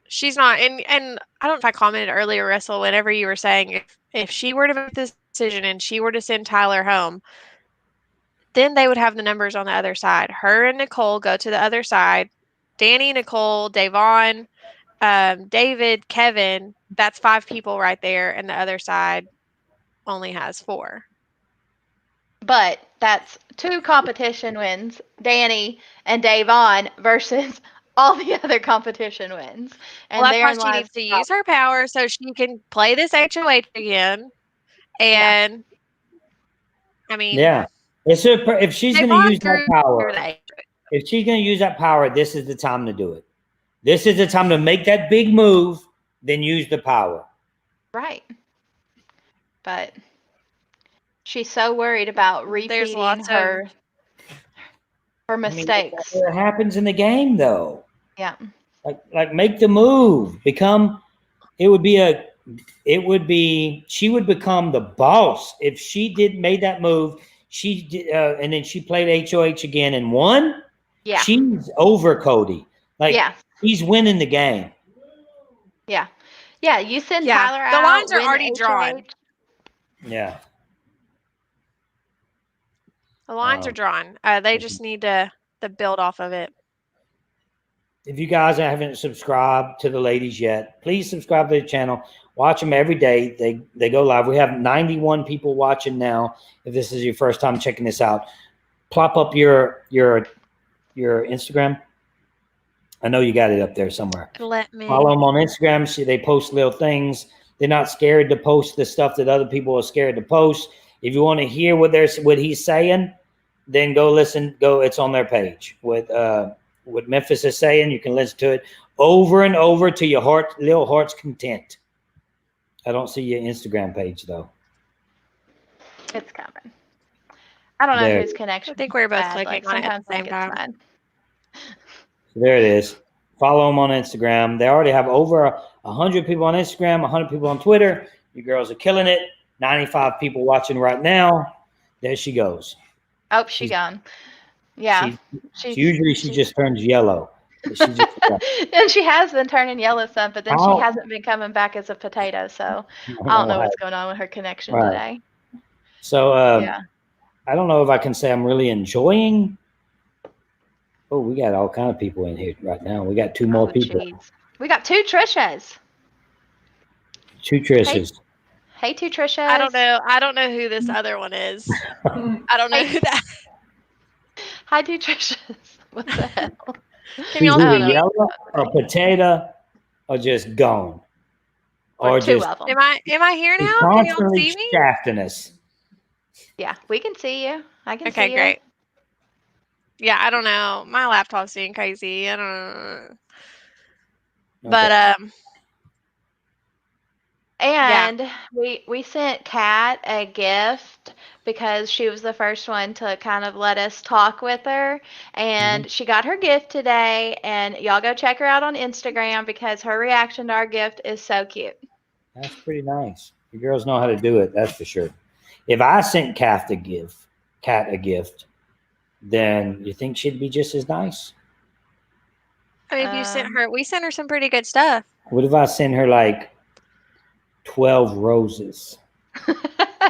She's not. And I don't know if I commented earlier, Russell, whenever you were saying if she were to make this decision and she were to send Tyler home, then they would have the numbers on the other side. Her and Nicole go to the other side. Danny, Nicole, Davon, David, Kevin, that's 5 people right there. And the other side only has 4. But that's 2 competition wins, Danny and Davon, versus all the other competition wins. And that's why she needs to use her power so she can play this HOH again. And, I mean... Yeah. If she's going to use that power, if she's going to use that power, this is the time to do it. This is the time to make that big move, then use the power. Right. But she's so worried about repeating her mistakes. It happens in the game, though. Yeah. Like make the move. She would become the boss if she made that move. She did, and then she played HOH again and won. Yeah. She's over Cody. He's winning the game. Yeah. Yeah. You send Tyler out. The lines are already drawn. Yeah. The lines are drawn. They just need to build off of it. If you guys haven't subscribed to the ladies yet, please subscribe to the channel. Watch them every day. They go live. We have 91 people watching now. If this is your first time checking this out, plop up your Instagram. I know you got it up there somewhere. Let me follow them on Instagram. See, they post little things They're not scared to post the stuff that other people are scared to post. If you want to hear what he's saying, then go listen. It's on their page. What Memphis is saying, you can listen to it over and over to your little heart's content. I don't see your Instagram page though. It's coming. I don't know There. whose connection. I think we're both bad. clicking Like, on it at sometimes the I same think it's time. mine. So there it is. Follow them on Instagram. They already have over 100 people on Instagram, 100 people on Twitter. You girls are killing it. 95 people watching right now. There she goes. Oh, she's gone. Yeah. Usually she just turns yellow. And she has been turning yellow some, but then How? she hasn't been coming back as a potato. So I don't know what's going on with her connection today. So yeah. I don't know if I can say I'm really enjoying. Oh, we got all kind of people in here right now. We got two more people. Geez. We got 2 Trishas. 2 Trishas. Hey, 2 Trishas. I don't know who this other one is. I don't know who that. Hi, 2 Trishas. What the hell? Can y'all either see me? yellow or potato or just gone. Or 2 just of them. Am I here now? Can y'all see me? Shafting us. Yeah, we can see you. I can see Okay, you. great. Yeah, I don't know. My laptop's being crazy. I don't know. Okay. But And we sent Kat a gift because she was the first one to kind of let us talk with her. And she got her gift today. And y'all go check her out on Instagram because her reaction to our gift is so cute. That's pretty nice. You girls know how to do it, that's for sure. If I sent Kat a gift, then you think she'd be just as nice? I mean, if we sent her some pretty good stuff. What if I send her like 12 roses?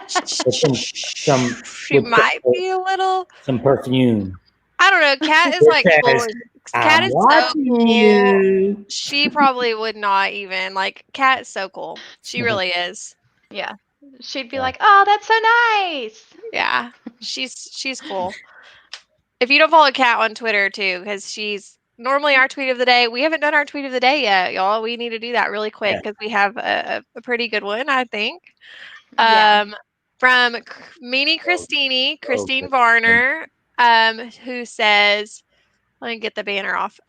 She might be a little. Some perfume. I don't know. Kat is like full. Kat is so cool. She probably would not even like. Kat is so cool. She really is. Yeah. She'd be like, "Oh, that's so nice." Yeah, she's cool. If you don't follow Kat on Twitter too, because she's normally our tweet of the day. We haven't done our tweet of the day yet, y'all. We need to do that really quick because we have a pretty good one, I think. From Meanie Christine Varner, who says, let me get the banner off.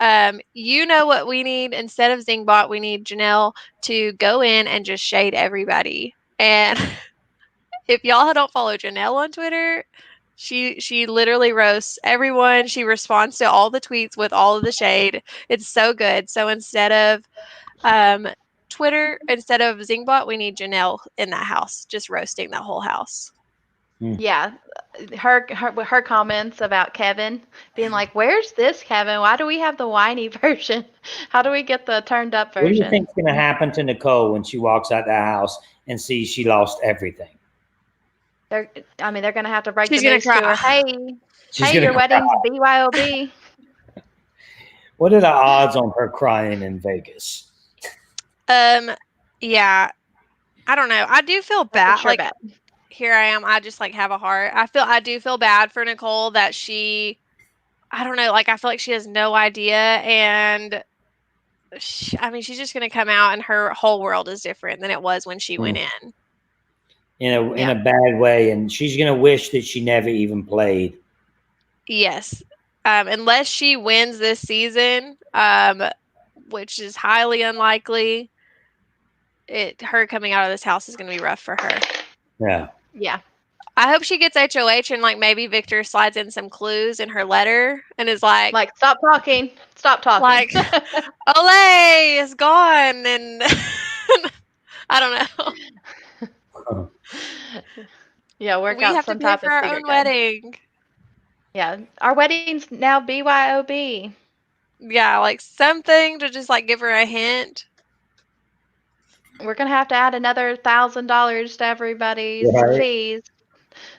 You know what we need? Instead of Zingbot, we need Janelle to go in and just shade everybody. And if y'all don't follow Janelle on Twitter, she literally roasts everyone. She responds to all the tweets with all of the shade. It's so good. So instead of Twitter, instead of Zingbot, we need Janelle in that house, just roasting that whole house. Yeah, her comments about Kevin being like, "Where's this Kevin? Why do we have the whiny version? How do we get the turned up version?" What do you think's going to happen to Nicole when she walks out the house and sees she lost everything? They're going to have to break She's the news to her. Hey, your wedding's BYOB. What are the odds on her crying in Vegas? Yeah, I don't know. I do feel bad. Sure like here I am. I just like have a heart. I do feel bad for Nicole that I don't know. Like I feel like she has no idea, and she's just gonna come out, and her whole world is different than it was when she went in. In a bad way, and she's gonna wish that she never even played. Yes, unless she wins this season, which is highly unlikely. Her coming out of this house is gonna be rough for her. Yeah. I hope she gets HOH and like maybe Victor slides in some clues in her letter and is like stop talking. Like Olay is gone and I don't know. Yeah, we have to pay for our own wedding. Yeah, our wedding's now BYOB. Yeah, like something to just like give her a hint. We're gonna have to add another $1,000 to everybody's fees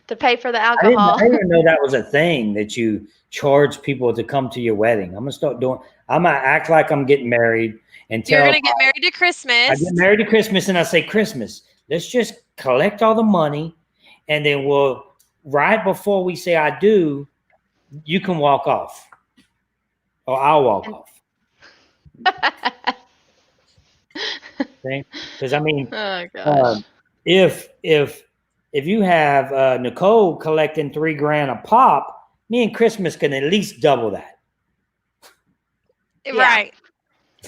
to pay for the alcohol. I didn't know that was a thing that you charge people to come to your wedding. I'm gonna start doing. I'm gonna act like I'm getting married and tell. You're gonna get married to Christmas. I get married to Christmas, and I say, Christmas, let's just collect all the money, and then right before we say I do, you can walk off, or I'll walk off. Because I mean, Oh gosh. if you have Nicole collecting $3,000 a pop, me and Christmas can at least double that. Yeah. Right.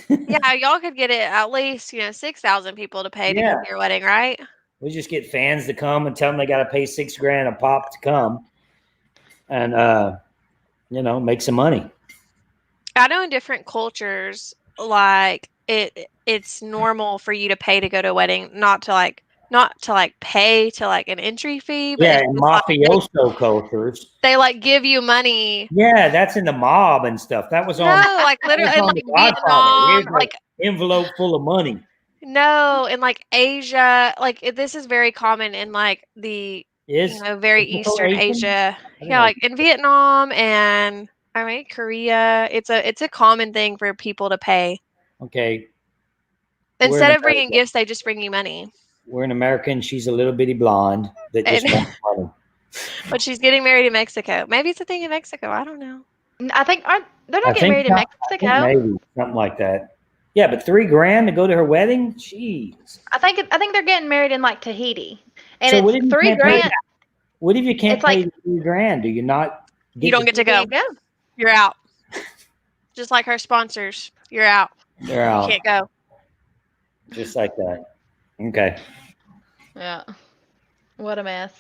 Yeah, y'all could get it at least, 6,000 people to pay to Yeah. come to your wedding, right? We just get fans to come and tell them they got to pay $6,000 a pop to come, and make some money. I know in different cultures, like it's normal for you to pay to go to a wedding, not to pay to like an entry fee, but Yeah, it's in just like mafioso cultures. they like give you money. Yeah, that's in the mob and stuff. That was on. No, like That was literally in on The like Godfather. Vietnam, Here's an envelope full of money. no, in like Asia, like this is very common in like the Is very is Nicole Eastern Asian? Asia. I didn't Yeah, know. like in Vietnam and Korea, it's a common thing for people to pay. Okay, Instead in of bringing America. gifts, they just bring you money. We're an American. She's a little bitty blonde that just And wants money. but she's getting married in Mexico. Maybe it's a thing in Mexico. I don't know. I think they're I not getting married in I think Mexico. maybe something like that. Yeah, but $3,000 to go to her wedding? Jeez. I think they're getting married in like Tahiti, and So what it's if you can't pay? $3,000. What if you can't It's pay like the $3,000? Do you not You don't get to there go. you go. You're out. Just like her sponsors. You're out. They're You out can't go. just like that. Okay. Yeah. What a mess.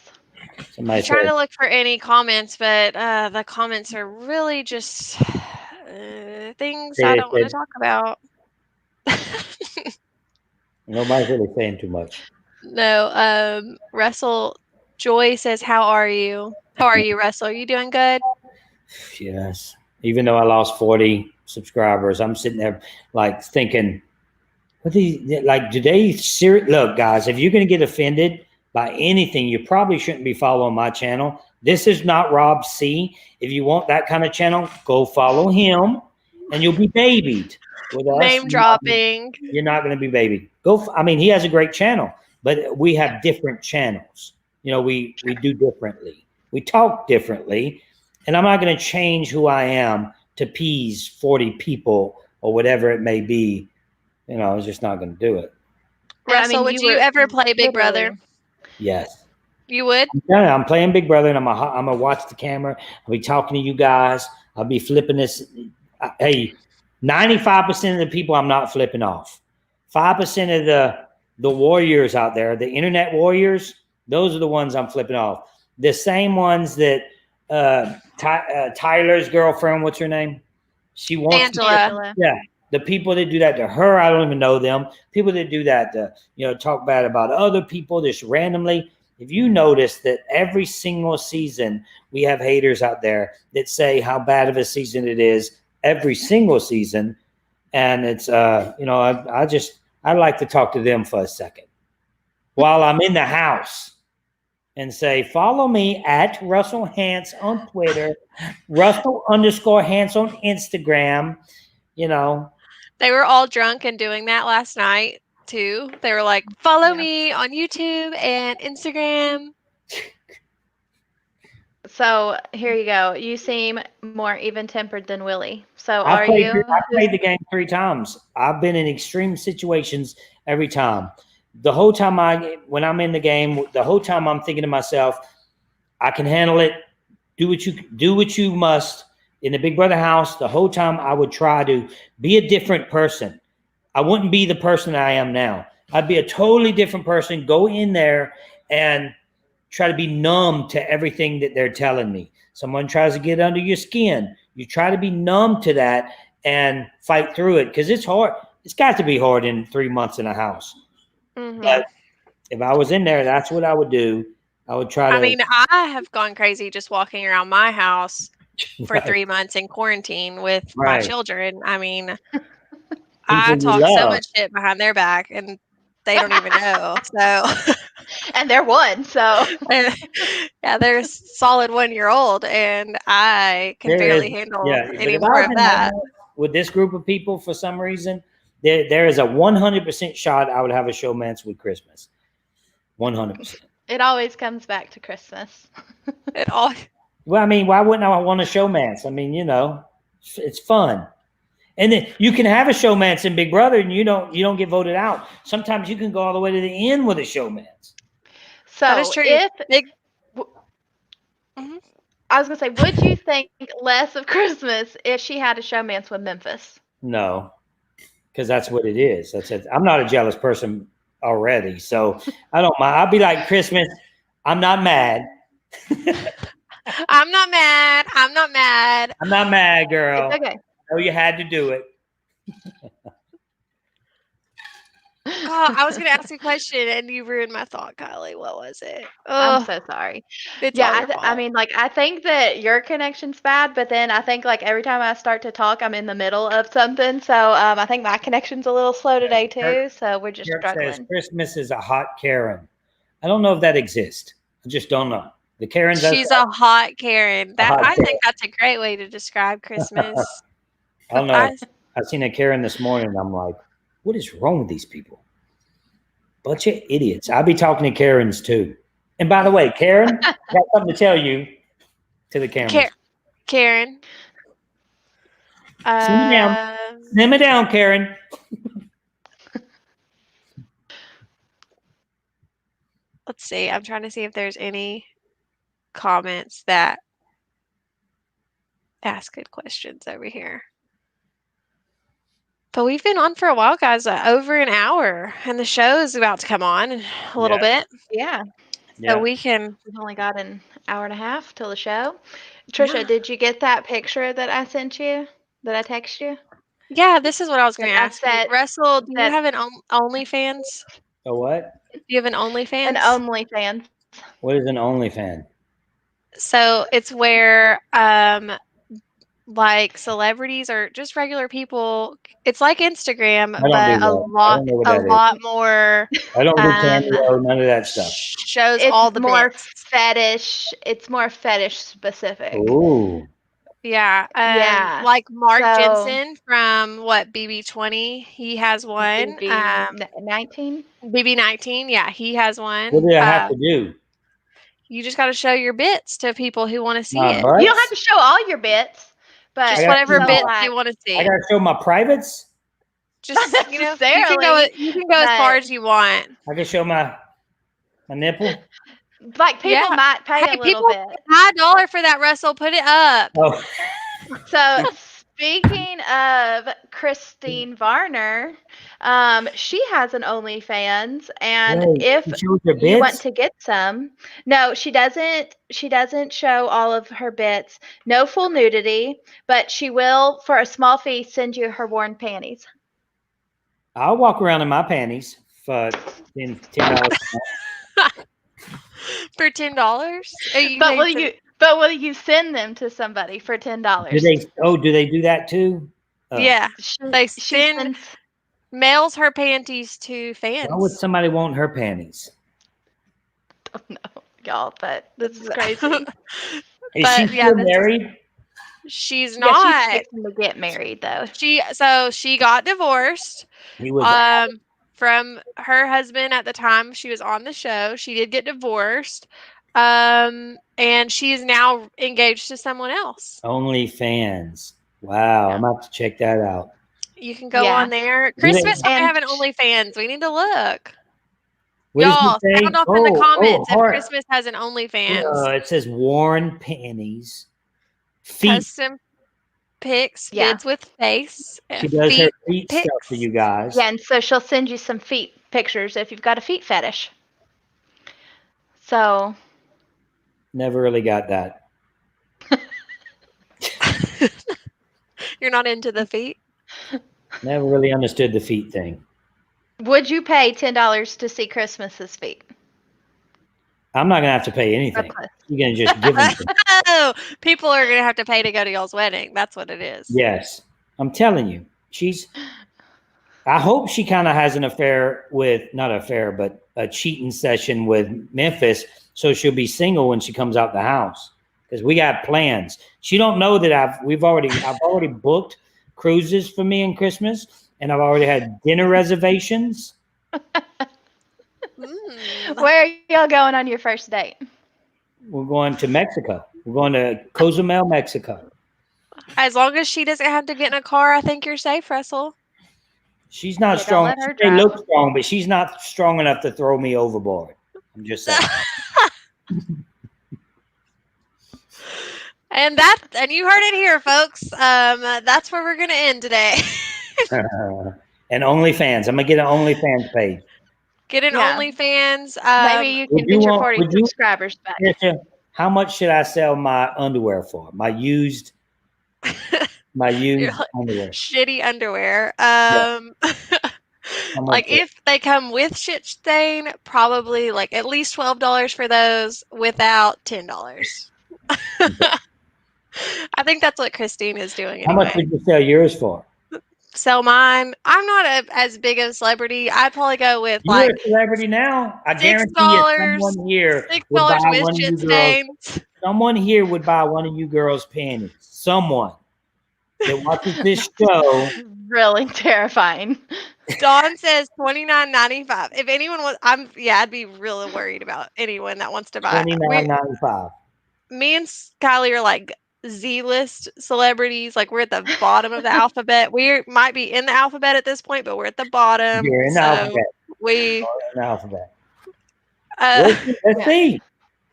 Somebody I'm trying said, to look for any comments, but the comments are really just things I they don't want to said talk about. nobody's really saying too much. No, Russell Joy says, "How are you? How are you, Russell? Are you doing good?" Yes. Even though I lost 40 subscribers, I'm sitting there like thinking, what do they look, guys, if you're going to get offended by anything, you probably shouldn't be following my channel. This is not Rob C. If you want that kind of channel, go follow him and you'll be babied. With us, Name dropping. you're not going to be babied. I mean, he has a great channel, but we have different channels. We do differently. We talk differently. And I'm not going to change who I am to appease 40 people or whatever it may be. I was just not going to do it. Russell, would you ever play Big Brother? Yes. You would? I'm playing Big Brother, and I'm going to watch the camera. I'll be talking to you guys. I'll be flipping this. Hey, 95% of the people I'm not flipping off. 5% of the warriors out there, the internet warriors, those are the ones I'm flipping off. The same ones that Tyler's girlfriend, what's her name? She wants Angela. Yeah. The people that do that to her, I don't even know them. People that do that to, talk bad about other people just randomly. If you notice that every single season we have haters out there that say how bad of a season it is every single season. And it's, I like to talk to them for a second while I'm in the house and say, follow me at Russell Hantz on Twitter, Russell_Hantz on Instagram, They were all drunk and doing that last night too. They were like, follow me on YouTube and Instagram. So here you go. You seem more even-tempered than Willie. So I played the game 3 times. I've been in extreme situations every time. The whole time when I'm in the game, the whole time I'm thinking to myself, I can handle it. Do what you must. In the Big Brother house, the whole time I would try to be a different person. I wouldn't be the person I am now. I'd be a totally different person, go in there and try to be numb to everything that they're telling me. Someone tries to get under your skin. You try to be numb to that and fight through it because it's hard. It's got to be hard in 3 months in a house. Mm-hmm. But if I was in there, that's what I would do. I would try to. I mean, I have gone crazy just walking around my house for 3 months in quarantine with my children. I mean, I talk so much shit behind their back and they don't even know. So, and they're one. So, yeah, they're a solid 1-year-old, and I can barely handle any more of that. With this group of people, for some reason, there is a 100% shot I would have a showmance with Christmas. 100%. It always comes back to Christmas. Well, I mean, why wouldn't I want a showmance? I mean, it's fun. And then you can have a showmance in Big Brother, and you don't get voted out. Sometimes you can go all the way to the end with a showmance. That is So true. if Big. I was gonna say, would you think less of Christmas if she had a showmance with Memphis? No, because that's what it is. That's it. I'm not a jealous person already, so I don't mind. I'll be like, Christmas, I'm not mad. I'm not mad. I'm not mad. I'm not mad, girl. It's okay. I know you had to do it. Oh, I was going to ask a question and you ruined my thought, Kylie. What was it? I'm Oh, so sorry. it's Yeah, all your I fault. mean, like, I think that your connection's bad, but then I think, like, every time I start to talk, I'm in the middle of something. So I think my connection's a little slow today, too. So we're just Kirk says struggling. Christmas is a hot Karen. I don't know if that exists. I just don't know. The Karens. She's a hot Karen. hot I Karen. think that's a great way to describe Christmas. I don't know. I seen a Karen this morning. And I'm like, what is wrong with these people? Bunch of idiots. I'll be talking to Karens too. And by the way, Karen, I got something to tell you to the cameras. Karen. Simmer down, Karen. Let's see. I'm trying to see if there's any comments that ask good questions over here. But we've been on for a while, guys, over an hour, and the show is about to come on in a little bit. Yeah. So we can. We've only got an hour and a half till the show. Trisha, did you get that picture that I sent you? That I texted you? Yeah, this is what I was going to ask you. said Russell, do you have an OnlyFans? A what? Do you have an OnlyFans? An OnlyFans. What is an OnlyFans? So it's where like celebrities or just regular people. It's like Instagram, but a lot more. I don't do Cameo, none of that stuff. Shows all the more bits. fetish. It's more fetish specific. Ooh. Yeah. Yeah. Like Mark Jensen from BB20. He has one. BB19. BB19. Yeah, he has one. What do I have to do? You just got to show your bits to people who want to see it. You don't have to show all your bits, but just whatever bits they want to see. I got to show my privates. Just you can go as far as you want. I can show my nipple. Like people might pay a little bit. $5 for that, Russell. Put it up. Oh. So speaking of Christine Varner, she has an OnlyFans, and if you want to get some, no, she doesn't. She doesn't show all of her bits. No full nudity, but she will, for a small fee, send you her worn panties. I'll walk around in my panties for $10. For $10? But will you send them to somebody for $10? Do they do that too? Yeah. They send mails her panties to fans. Why would somebody want her panties? Don't know, y'all, but this is crazy. Is she still married? She's not. Yeah, she's fixing to get married though. She got divorced. He was from her husband at the time she was on the show. She did get divorced. And she is now engaged to someone else. OnlyFans. Wow, I'm about to check that out. You can go on there. Christmas might have an OnlyFans. We need to look. What Y'all, sound off in the comments if Christmas has an OnlyFans. It says worn panties. Feet. Custom pics, vids with face. She does her feet stuff for you guys. Yeah, and so she'll send you some feet pictures if you've got a feet fetish. So. Never really got that. You're not into the feet? Never really understood the feet thing. Would you pay $10 to see Christmas's feet? I'm not going to have to pay anything. You're going to just give them. Oh, people are going to have to pay to go to y'all's wedding. That's what it is. Yes. I'm telling you. I hope she kind of has an affair but a cheating session with Memphis, so she'll be single when she comes out the house. Because we got plans. She don't know that I've already booked cruises for me and Christmas, and I've already had dinner reservations. Where are y'all going on your first date? We're going to Mexico. We're going to Cozumel, Mexico. As long as she doesn't have to get in a car, I think you're safe, Russell. She's not Yeah, don't strong. let her She may drive. look strong, but she's not strong enough to throw me overboard. I'm just saying. And you heard it here, folks. That's where we're gonna end today. And OnlyFans. I'm gonna get an OnlyFans page. Get an Yeah. Maybe OnlyFans. you would can you get your want- 40 would you- subscribers back. Trisha, how much should I sell my underwear for? My used underwear. Shitty underwear. How Like much? if they come with shit stain, probably like at least $12 for those. Without $10. I think that's what Christine is doing How much anyway. would you sell yours for? Sell mine. I'm not as big of a celebrity. I'd probably go with You're like a celebrity now. I guarantee you, $6. someone here would buy $6 with one of you shit girls. stains. Someone here would buy one of you girls' panties. Someone that watches this show. Really terrifying. Dawn says $29.95. If anyone was, I'd be really worried about anyone that wants to buy. $29.95. Me and Kylie are like Z-list celebrities. Like we're at the bottom of the alphabet. We might be in the alphabet at this point, but we're at the bottom. You're in the alphabet. We In the alphabet. uh, Let's see.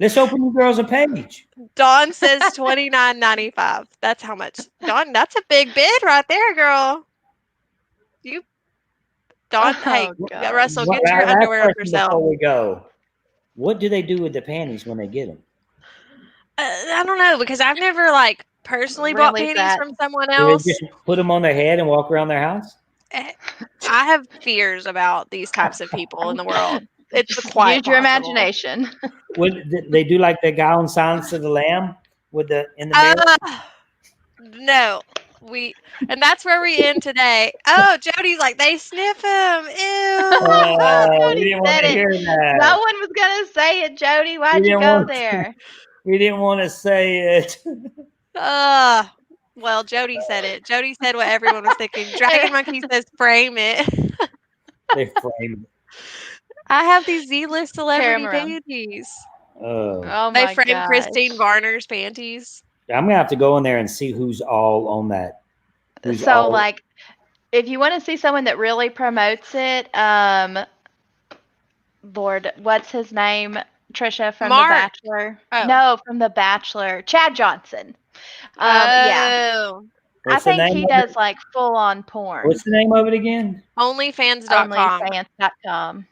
Let's open you girls a page. Dawn says $29.95. That's how much. Dawn, that's a big bid right there, girl. Dawn, hey, God. Russell, get Last your underwear up question yourself. before we go. What do they do with the panties when they get them? I don't know because I've never like personally bought Release panties that. from someone Do else. they just put them on their head and walk around their house? I have fears about these types of people in the world. It's Just quite use your possible. imagination. Would they do like the guy on Silence of the Lamb with in the mirror? No, and that's where we end today. Oh, Jody's like they sniff him. Ew. Jody We didn't want said to it. hear that. No one was gonna say it, Jody. Why'd you didn't go want to. there? We didn't want to say it. Well, Jody said it. Jody said what everyone was thinking. Dragon Monkey says frame it. They frame it. I have these Z-list celebrity Camera. panties. Oh They my framed gosh. Christine Varner's panties. I'm gonna have to go in there and see who's all on that. So like, if you want to see someone that really promotes it, Lord, what's his name? Trisha from Mark. The Bachelor. Oh. No, from The Bachelor. Chad Johnson. Yeah. Oh. I think he does like full on porn. What's the name of it again? Onlyfans.com. Onlyfans.com.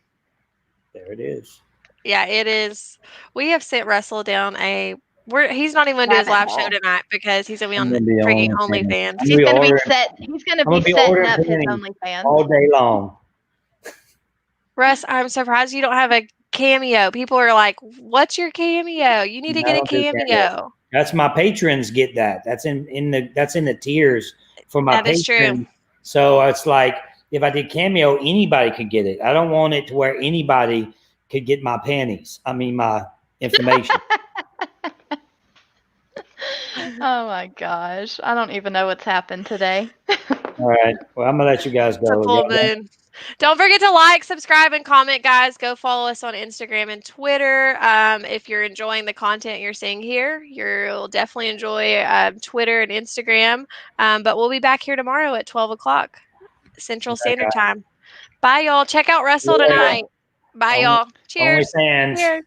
There it is. Yeah, it is. We have sent Russell down he's not even going to do his live show tonight because he's going to be on the freaking OnlyFans. He's going to be setting up his OnlyFans all day long. Russ, I'm surprised you don't have a cameo. People are like, "What's your cameo? You need to get a cameo." That's my patrons get that. That's in the tiers for my patrons. That is true. So it's like if I did cameo, anybody could get it. I don't want it to where anybody could get my panties. I mean my information. Oh my gosh. I don't even know what's happened today. All right. Well, I'm gonna let you guys go. It's a full moon. Don't forget to like, subscribe, and comment, guys. Go follow us on Instagram and Twitter. If you're enjoying the content you're seeing here, you'll definitely enjoy Twitter and Instagram. But we'll be back here tomorrow at 12 o'clock Central Standard Time. Bye, y'all. Check out Russell tonight. Bye, y'all. Cheers. OnlyFans.com.